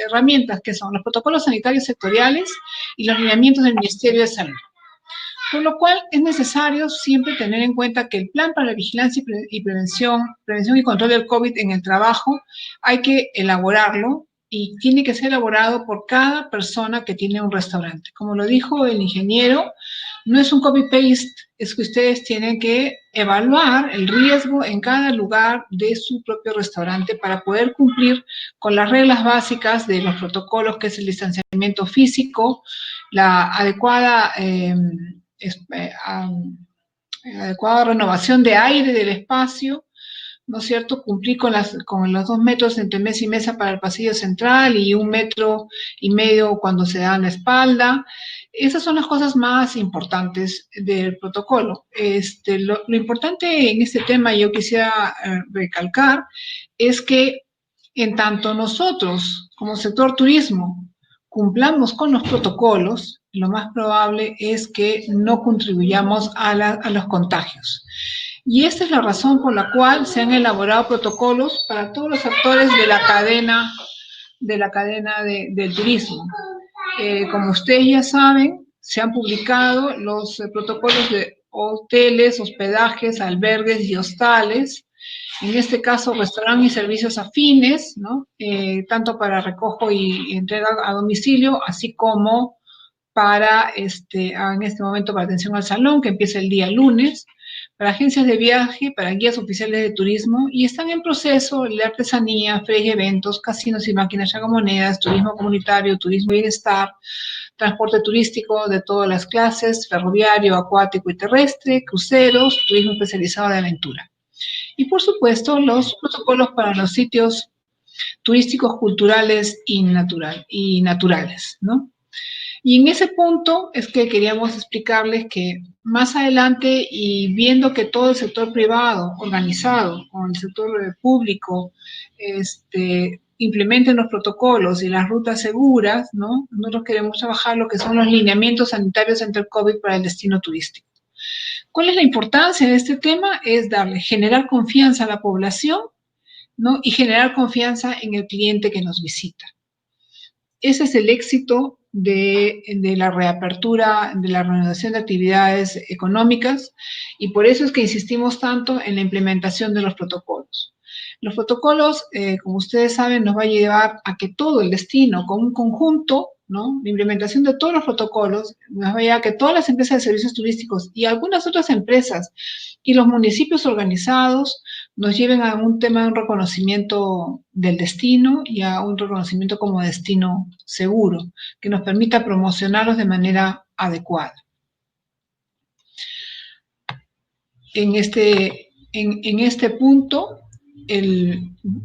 herramientas, que son los protocolos sanitarios sectoriales y los lineamientos del Ministerio de Salud. Por lo cual es necesario siempre tener en cuenta que el plan para la vigilancia y prevención y control del COVID en el trabajo hay que elaborarlo y tiene que ser elaborado por cada persona que tiene un restaurante. Como lo dijo el ingeniero, no es un copy-paste, es que ustedes tienen que evaluar el riesgo en cada lugar de su propio restaurante para poder cumplir con las reglas básicas de los protocolos, que es el distanciamiento físico, la adecuada adecuada renovación de aire del espacio, ¿no es cierto? Cumplir con los 2 metros entre mesa y mesa para el pasillo central y 1,5 metros cuando se da la espalda. Esas son las cosas más importantes del protocolo. Lo importante en este tema, yo quisiera recalcar, es que en tanto nosotros, como sector turismo, cumplamos con los protocolos, lo más probable es que no contribuyamos a los contagios. Y esta es la razón por la cual se han elaborado protocolos para todos los actores de la cadena del turismo. Como ustedes ya saben, se han publicado los protocolos de hoteles, hospedajes, albergues y hostales. En este caso, restaurantes y servicios afines, ¿no? Tanto para recojo y entrega a domicilio, así como para, en este momento, para atención al salón, que empieza el día lunes, para agencias de viaje, para guías oficiales de turismo, y están en proceso la artesanía, ferias y eventos, casinos y máquinas tragamonedas, turismo comunitario, turismo bienestar, transporte turístico de todas las clases, ferroviario, acuático y terrestre, cruceros, turismo especializado de aventura. Y por supuesto, los protocolos para los sitios turísticos, culturales y naturales, ¿no? Y en ese punto es que queríamos explicarles que más adelante, y viendo que todo el sector privado organizado con el sector público implementen los protocolos y las rutas seguras, ¿no? Nosotros queremos trabajar lo que son los lineamientos sanitarios ante el COVID para el destino turístico. ¿Cuál es la importancia de este tema? Es generar confianza a la población, ¿no? Y generar confianza en el cliente que nos visita. Ese es el éxito de la reapertura, de la reanudación de actividades económicas, y por eso es que insistimos tanto en la implementación de los protocolos. Los protocolos, como ustedes saben, nos va a llevar a que todo el destino, con un conjunto, ¿no? La implementación de todos los protocolos nos va a llevar a que todas las empresas de servicios turísticos y algunas otras empresas y los municipios organizados nos lleven a un tema de un reconocimiento del destino y a un reconocimiento como destino seguro, que nos permita promocionarlos de manera adecuada. En este punto,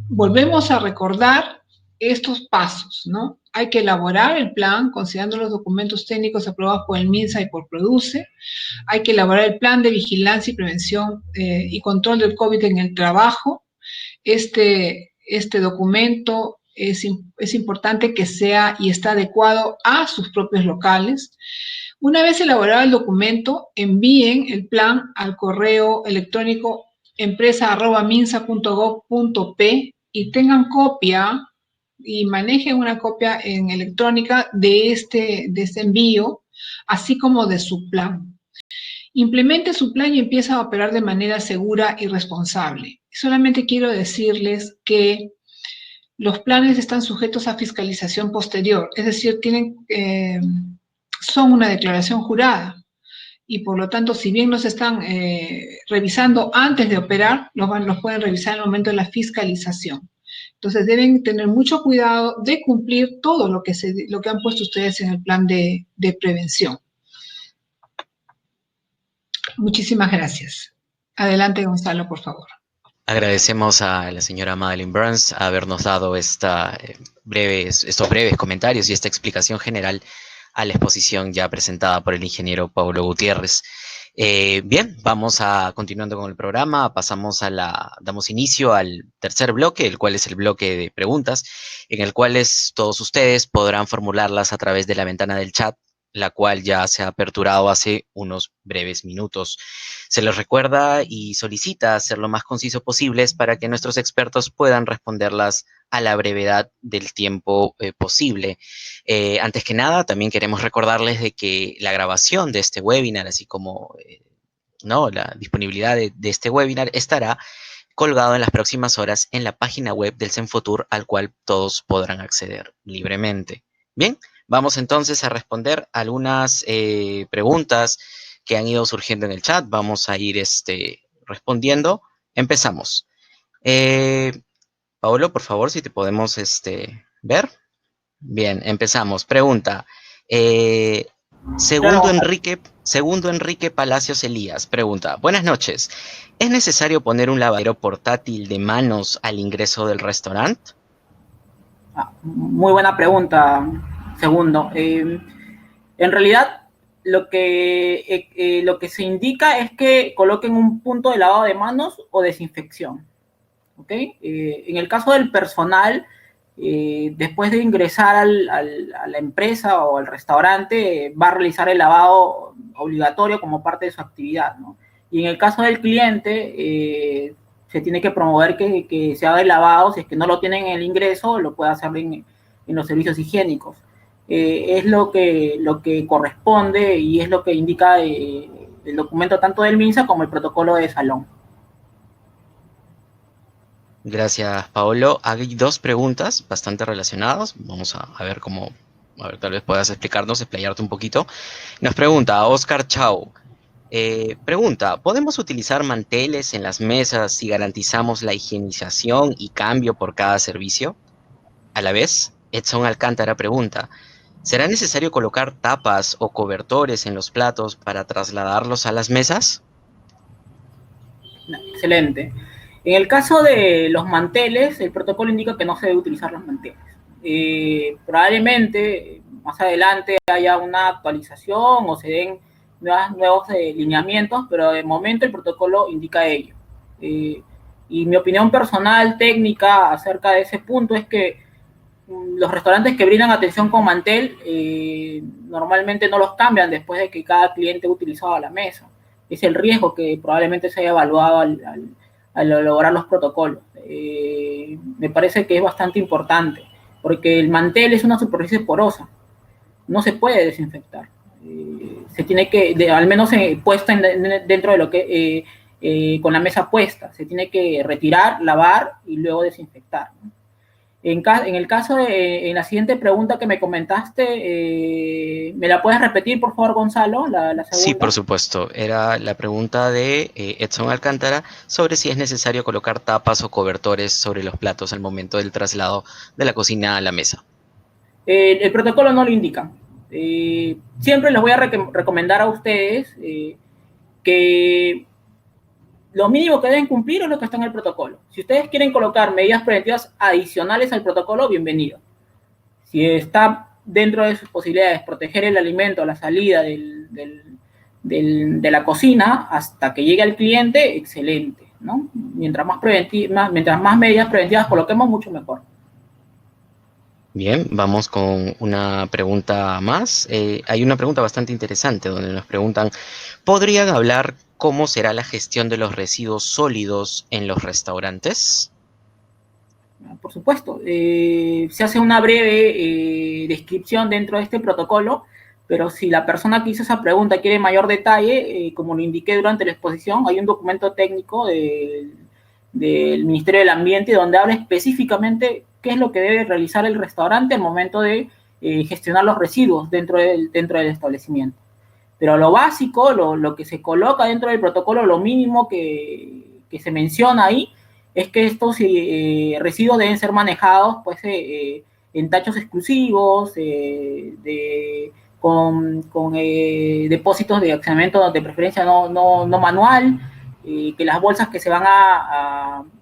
volvemos a recordar estos pasos, ¿no? Hay que elaborar el plan considerando los documentos técnicos aprobados por el MINSA y por PRODUCE. Hay que elaborar el plan de vigilancia y prevención y control del COVID en el trabajo. Este documento es importante que sea y está adecuado a sus propios locales. Una vez elaborado el documento, envíen el plan al correo electrónico empresa@minsa.gov.p y tengan copia y manejen una copia en electrónica de este envío, así como de su plan. Implemente su plan y empieza a operar de manera segura y responsable. Solamente quiero decirles que los planes están sujetos a fiscalización posterior, es decir, son una declaración jurada y por lo tanto, si bien los están revisando antes de operar, los pueden revisar en el momento de la fiscalización. Entonces deben tener mucho cuidado de cumplir todo lo que han puesto ustedes en el plan de prevención. Muchísimas gracias. Adelante, Gonzalo, por favor. Agradecemos a la señora Madeline Burns habernos dado estos breves comentarios y esta explicación general a la exposición ya presentada por el ingeniero Paulo Gutiérrez. Bien, vamos continuando con el programa, damos inicio al tercer bloque, el cual es el bloque de preguntas, en el cual todos ustedes podrán formularlas a través de la ventana del chat, la cual ya se ha aperturado hace unos breves minutos. Se les recuerda y solicita ser lo más conciso posibles para que nuestros expertos puedan responderlas a la brevedad del tiempo posible. Antes que nada, también queremos recordarles de que la grabación de este webinar, así como la disponibilidad de este webinar, estará colgado en las próximas horas en la página web del Senfotur, al cual todos podrán acceder libremente. Bien, vamos entonces a responder algunas preguntas que han ido surgiendo en el chat. Vamos a ir respondiendo. Empezamos. Paolo, por favor, si te podemos ver. Bien, empezamos. Pregunta. Segundo Enrique Palacios Elías pregunta: buenas noches. ¿Es necesario poner un lavadero portátil de manos al ingreso del restaurante? Muy buena pregunta, Segundo. En realidad, lo que se indica es que coloquen un punto de lavado de manos o desinfección. ¿Okay? En el caso del personal, después de ingresar a la empresa o al restaurante, va a realizar el lavado obligatorio como parte de su actividad, ¿no? Y en el caso del cliente, se tiene que promover que se haga el lavado. Si es que no lo tienen en el ingreso, lo puede hacer en los servicios higiénicos. Es lo que corresponde y es lo que indica el documento tanto del MINSA como el protocolo de salón. Gracias, Paolo. Hay dos preguntas bastante relacionadas. Vamos a ver tal vez puedas explayarte un poquito. Nos pregunta Oscar Chau. Pregunta: ¿podemos utilizar manteles en las mesas si garantizamos la higienización y cambio por cada servicio? A la vez, Edson Alcántara pregunta: ¿será necesario colocar tapas o cobertores en los platos para trasladarlos a las mesas? Excelente. En el caso de los manteles, el protocolo indica que no se debe utilizar los manteles. Probablemente más adelante haya una actualización o se den nuevos lineamientos, pero de momento el protocolo indica ello. Y mi opinión personal, técnica, acerca de ese punto es que los restaurantes que brindan atención con mantel normalmente no los cambian después de que cada cliente ha utilizado la mesa. Es el riesgo que probablemente se haya evaluado al elaborar los protocolos. Me parece que es bastante importante, porque el mantel es una superficie porosa, no se puede desinfectar. Se tiene que, al menos puesta dentro de lo que, con la mesa puesta, se tiene que retirar, lavar y luego desinfectar, ¿no? En el caso de, en la siguiente pregunta que me comentaste, ¿me la puedes repetir, por favor, Gonzalo, la segunda? Sí, por supuesto. Era la pregunta de Edson Alcántara sobre si es necesario colocar tapas o cobertores sobre los platos al momento del traslado de la cocina a la mesa. El protocolo no lo indica. Siempre les voy a recomendar a ustedes que lo mínimo que deben cumplir es lo que está en el protocolo. Si ustedes quieren colocar medidas preventivas adicionales al protocolo, bienvenido. Si está dentro de sus posibilidades proteger el alimento a la salida de la cocina hasta que llegue al cliente, excelente, ¿no? Mientras más medidas preventivas coloquemos, mucho mejor. Bien, vamos con una pregunta más. Hay una pregunta bastante interesante donde nos preguntan, ¿podrían hablar cómo será la gestión de los residuos sólidos en los restaurantes? Por supuesto, se hace una breve descripción dentro de este protocolo, pero si la persona que hizo esa pregunta quiere mayor detalle, como lo indiqué durante la exposición, hay un documento técnico del Ministerio del Ambiente donde habla específicamente qué es lo que debe realizar el restaurante al momento de gestionar los residuos dentro del establecimiento. Pero lo básico, lo que se coloca dentro del protocolo, lo mínimo que se menciona ahí, es que estos residuos deben ser manejados pues, en tachos exclusivos, con depósitos de accionamiento de preferencia no manual, que las bolsas que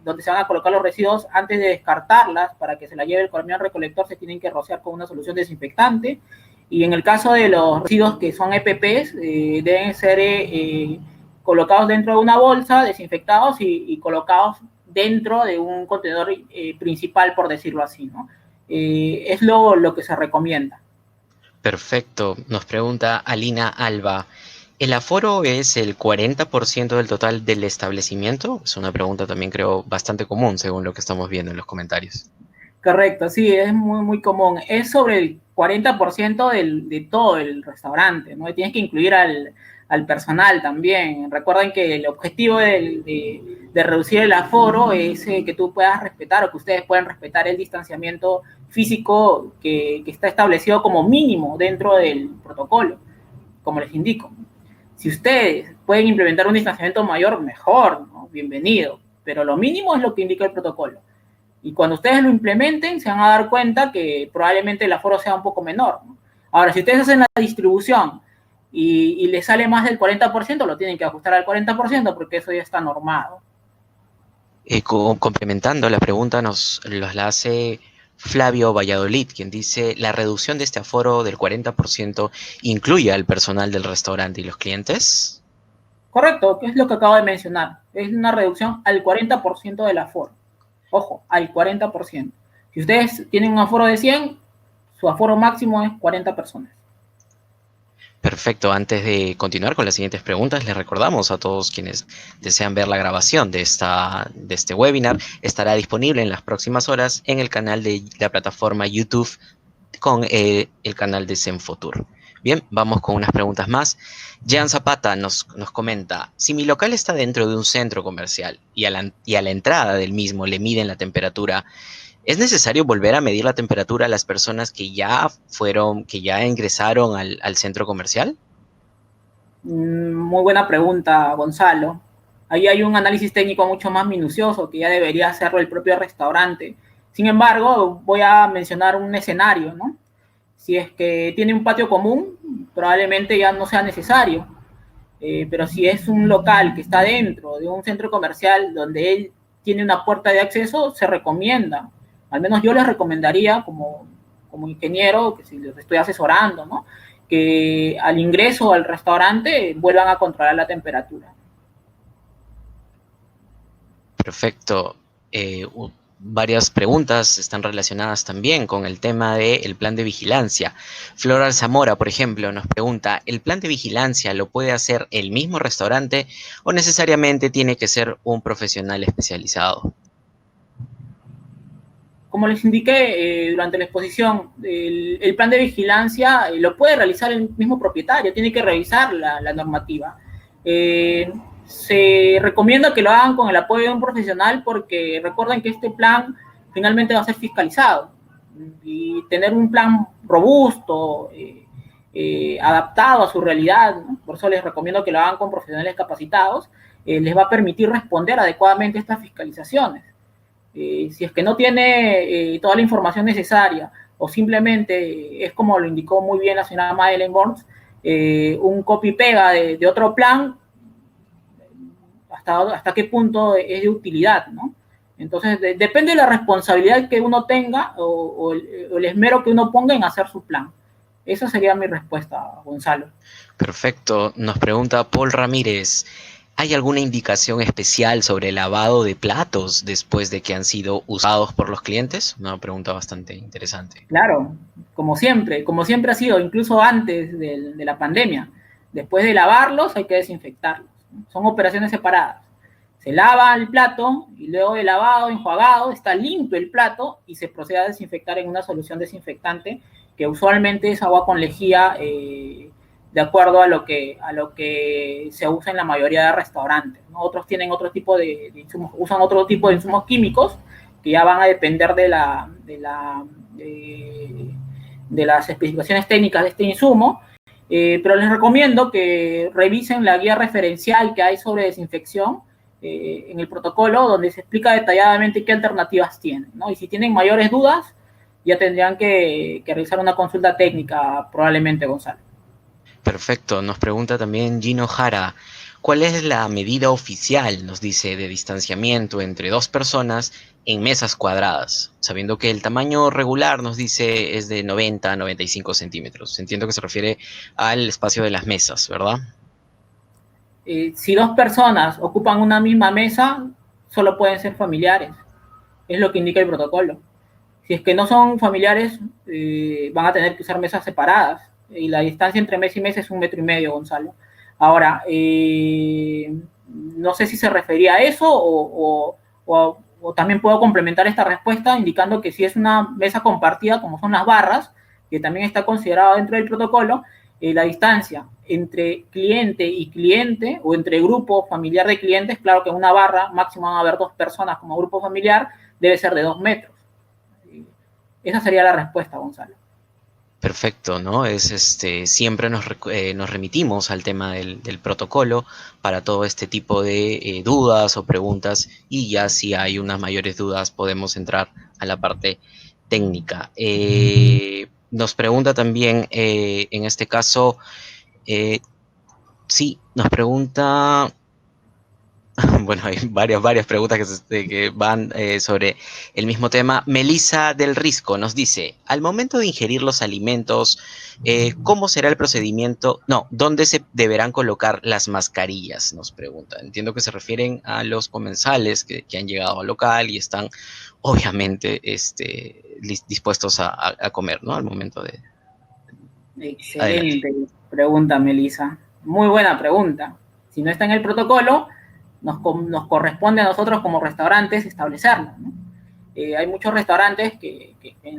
donde se van a colocar los residuos, antes de descartarlas para que se la lleve el camión recolector, se tienen que rociar con una solución desinfectante. Y en el caso de los residuos que son EPPs, deben ser colocados dentro de una bolsa, desinfectados y colocados dentro de un contenedor principal, por decirlo así, ¿no? Es lo que se recomienda. Perfecto. Nos pregunta Alina Alba, ¿el aforo es el 40% del total del establecimiento? Es una pregunta también creo bastante común según lo que estamos viendo en los comentarios. Correcto, sí, es muy común. Es sobre el 40% de todo el restaurante, ¿no? Tienes que incluir al personal también. Recuerden que el objetivo de reducir el aforo es que tú puedas respetar o que ustedes puedan respetar el distanciamiento físico que está establecido como mínimo dentro del protocolo, como les indico. Si ustedes pueden implementar un distanciamiento mayor, mejor, ¿no? Bienvenido. Pero lo mínimo es lo que indica el protocolo. Y cuando ustedes lo implementen, se van a dar cuenta que probablemente el aforo sea un poco menor, ¿no? Ahora, si ustedes hacen la distribución y les sale más del 40%, lo tienen que ajustar al 40% porque eso ya está normado. Complementando la pregunta, nos la hace Flavio Valladolid, quien dice, ¿la reducción de este aforo del 40% incluye al personal del restaurante y los clientes? Correcto, que es lo que acabo de mencionar. Es una reducción al 40% del aforo. Ojo, al 40%. Si ustedes tienen un aforo de 100, su aforo máximo es 40 personas. Perfecto. Antes de continuar con las siguientes preguntas, les recordamos a todos quienes desean ver la grabación de este webinar, estará disponible en las próximas horas en el canal de la plataforma YouTube con el canal de Zenfotur. Bien, vamos con unas preguntas más. Jean Zapata nos comenta, si mi local está dentro de un centro comercial y a la entrada del mismo le miden la temperatura, ¿es necesario volver a medir la temperatura a las personas que ya ingresaron al centro comercial? Muy buena pregunta, Gonzalo. Ahí hay un análisis técnico mucho más minucioso que ya debería hacerlo el propio restaurante. Sin embargo, voy a mencionar un escenario, ¿no? Si es que tiene un patio común, probablemente ya no sea necesario. Pero si es un local que está dentro de un centro comercial donde él tiene una puerta de acceso, se recomienda. Al menos yo les recomendaría como ingeniero, que si les estoy asesorando, ¿no? Que al ingreso al restaurante vuelvan a controlar la temperatura. Perfecto. Varias preguntas están relacionadas también con el tema del plan de vigilancia. Floral Zamora, por ejemplo, nos pregunta, ¿el plan de vigilancia lo puede hacer el mismo restaurante o necesariamente tiene que ser un profesional especializado? Como les indiqué durante la exposición, el plan de vigilancia lo puede realizar el mismo propietario, tiene que revisar la normativa. Se recomienda que lo hagan con el apoyo de un profesional porque recuerden que este plan finalmente va a ser fiscalizado. Y tener un plan robusto, adaptado a su realidad, ¿no? Por eso les recomiendo que lo hagan con profesionales capacitados, les va a permitir responder adecuadamente a estas fiscalizaciones. Si es que no tiene toda la información necesaria o simplemente es como lo indicó muy bien la señora Madeleine Burns, un copy-pega de otro plan, hasta qué punto es de utilidad, ¿no? Entonces, depende de la responsabilidad que uno tenga o el esmero que uno ponga en hacer su plan. Esa sería mi respuesta, Gonzalo. Perfecto. Nos pregunta Paul Ramírez, ¿hay alguna indicación especial sobre el lavado de platos después de que han sido usados por los clientes? Una pregunta bastante interesante. Claro, como siempre ha sido, incluso antes de la pandemia. Después de lavarlos hay que desinfectarlos. Son operaciones separadas. Se lava el plato y luego de lavado, enjuagado, está limpio el plato y se procede a desinfectar en una solución desinfectante que usualmente es agua con lejía, de acuerdo a lo que se usa en la mayoría de restaurantes, ¿no? Otros tienen otro tipo de insumos, usan otro tipo de insumos químicos que ya van a depender de las especificaciones técnicas de este insumo, pero les recomiendo que revisen la guía referencial que hay sobre desinfección en el protocolo, donde se explica detalladamente qué alternativas tienen, ¿no? Y si tienen mayores dudas, ya tendrían que realizar una consulta técnica, probablemente, Gonzalo. Perfecto. Nos pregunta también Gino Jara, ¿cuál es la medida oficial, nos dice, de distanciamiento entre dos personas en mesas cuadradas? Sabiendo que el tamaño regular, nos dice, es de 90 a 95 centímetros. Entiendo que se refiere al espacio de las mesas, ¿verdad? Si dos personas ocupan una misma mesa, solo pueden ser familiares. Es lo que indica el protocolo. Si es que no son familiares, van a tener que usar mesas separadas. Y la distancia entre mesa y mesa es 1,5 metros, Gonzalo. Ahora, no sé si se refería a eso o también puedo complementar esta respuesta indicando que si es una mesa compartida, como son las barras, que también está considerado dentro del protocolo, la distancia entre cliente y cliente o entre grupo familiar de clientes, claro que en una barra máximo van a haber 2 personas como grupo familiar, debe ser de 2 metros. Esa sería la respuesta, Gonzalo. Perfecto, ¿no? Siempre nos remitimos al tema del protocolo para todo este tipo de dudas o preguntas y ya si hay unas mayores dudas podemos entrar a la parte técnica. Nos pregunta también, en este caso, sí, nos pregunta. Bueno, hay varias preguntas que van sobre el mismo tema. Melissa del Risco nos dice, al momento de ingerir los alimentos, ¿cómo será el procedimiento? No, ¿dónde se deberán colocar las mascarillas? Nos pregunta. Entiendo que se refieren a los comensales que han llegado al local y están, obviamente, dispuestos a comer, ¿no? Al momento de... Adelante. Excelente pregunta, Melissa. Muy buena pregunta. Si no está en el protocolo, nos corresponde a nosotros como restaurantes establecerlo, ¿no? Hay muchos restaurantes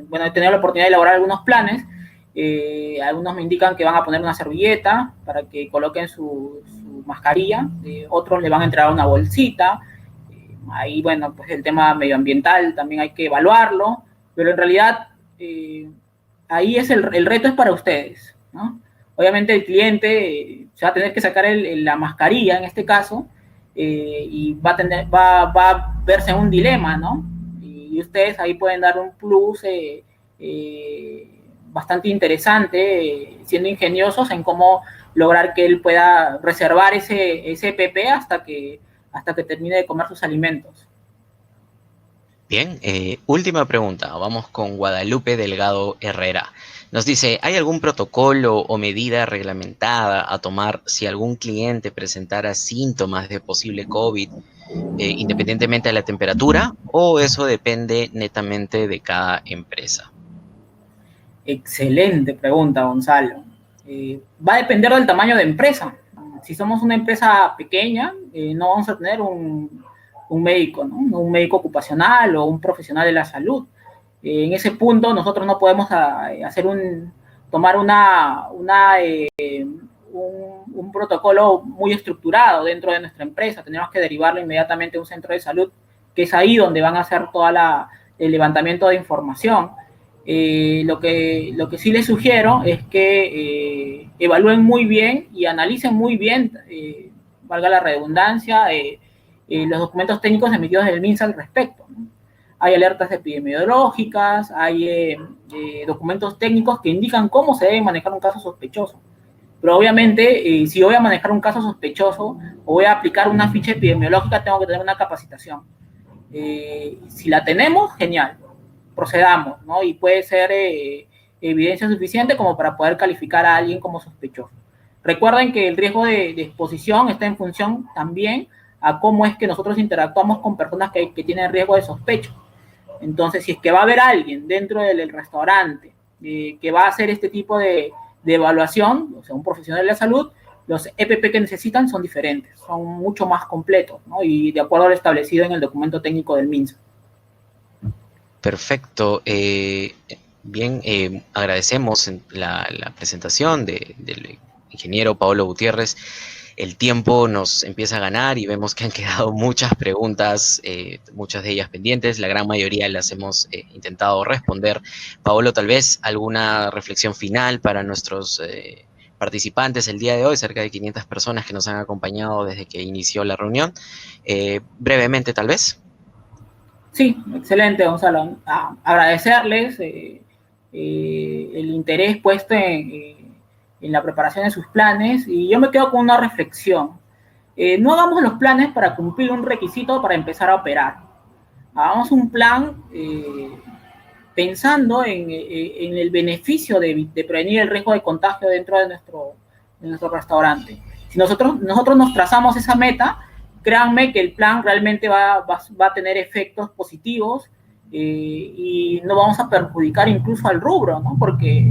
bueno, he tenido la oportunidad de elaborar algunos planes. Algunos me indican que van a poner una servilleta para que coloquen su mascarilla. Otros le van a entregar una bolsita. Ahí, bueno, pues el tema medioambiental también hay que evaluarlo, pero en realidad ahí el reto es para ustedes, ¿no? Obviamente el cliente se va a tener que sacar la mascarilla en este caso, y va a verse en un dilema, ¿no? Y ustedes ahí pueden dar un plus bastante interesante, siendo ingeniosos en cómo lograr que él pueda reservar ese PP hasta que termine de comer sus alimentos. Bien, última pregunta. Vamos con Guadalupe Delgado Herrera. Nos dice, ¿hay algún protocolo o medida reglamentada a tomar si algún cliente presentara síntomas de posible COVID, independientemente de la temperatura, o eso depende netamente de cada empresa? Excelente pregunta, Gonzalo. Va a depender del tamaño de empresa. Si somos una empresa pequeña, no vamos a tener un médico, ¿no? Un médico ocupacional o un profesional de la salud. En ese punto nosotros no podemos tomar un protocolo muy estructurado dentro de nuestra empresa. Tenemos que derivarlo inmediatamente a un centro de salud, que es ahí donde van a hacer toda el levantamiento de información. Lo que sí les sugiero es que evalúen muy bien y analicen muy bien, valga la redundancia, los documentos técnicos emitidos del MINSA al respecto, ¿no? Hay alertas epidemiológicas, hay documentos técnicos que indican cómo se debe manejar un caso sospechoso. Pero obviamente, si voy a manejar un caso sospechoso o voy a aplicar una ficha epidemiológica, tengo que tener una capacitación. Si la tenemos, genial, procedamos, ¿no? Y puede ser evidencia suficiente como para poder calificar a alguien como sospechoso. Recuerden que el riesgo de exposición está en función también a cómo es que nosotros interactuamos con personas que tienen riesgo de sospecho. Entonces, si es que va a haber alguien dentro del restaurante que va a hacer este tipo de evaluación, o sea, un profesional de la salud, los EPP que necesitan son diferentes, son mucho más completos, ¿no? Y de acuerdo a lo establecido en el documento técnico del MINSA. Perfecto. Bien, agradecemos la presentación del ingeniero Paolo Gutiérrez. El tiempo nos empieza a ganar y vemos que han quedado muchas preguntas, muchas de ellas pendientes. La gran mayoría las hemos intentado responder. Paolo, tal vez alguna reflexión final para nuestros participantes el día de hoy, cerca de 500 personas que nos han acompañado desde que inició la reunión. Brevemente, tal vez. Sí, excelente, Gonzalo. Agradecerles el interés puesto en la preparación de sus planes, y yo me quedo con una reflexión. No hagamos los planes para cumplir un requisito para empezar a operar. Hagamos un plan pensando en el beneficio de prevenir el riesgo de contagio dentro de nuestro restaurante. Si nosotros nos trazamos esa meta, créanme que el plan realmente va a tener efectos positivos y no vamos a perjudicar incluso al rubro, ¿no? Porque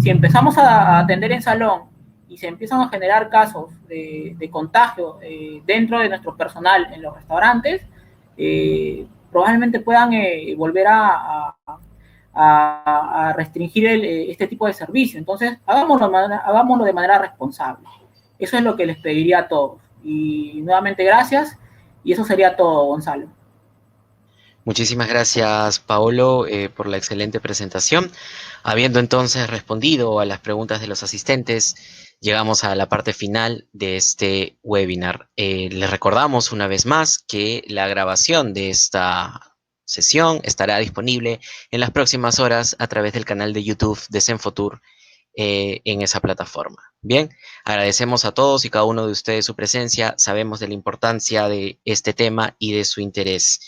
si empezamos a atender en salón y se empiezan a generar casos de contagio dentro de nuestro personal en los restaurantes, probablemente puedan volver a restringir este tipo de servicio. Entonces, hagámoslo de manera responsable. Eso es lo que les pediría a todos. Y nuevamente gracias, y eso sería todo, Gonzalo. Muchísimas gracias, Paolo, por la excelente presentación. Habiendo entonces respondido a las preguntas de los asistentes, llegamos a la parte final de este webinar. Les recordamos una vez más que la grabación de esta sesión estará disponible en las próximas horas a través del canal de YouTube de Senfotur en esa plataforma. Bien, agradecemos a todos y cada uno de ustedes su presencia. Sabemos de la importancia de este tema y de su interés.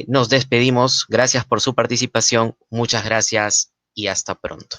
Nos despedimos. Gracias por su participación. Muchas gracias y hasta pronto.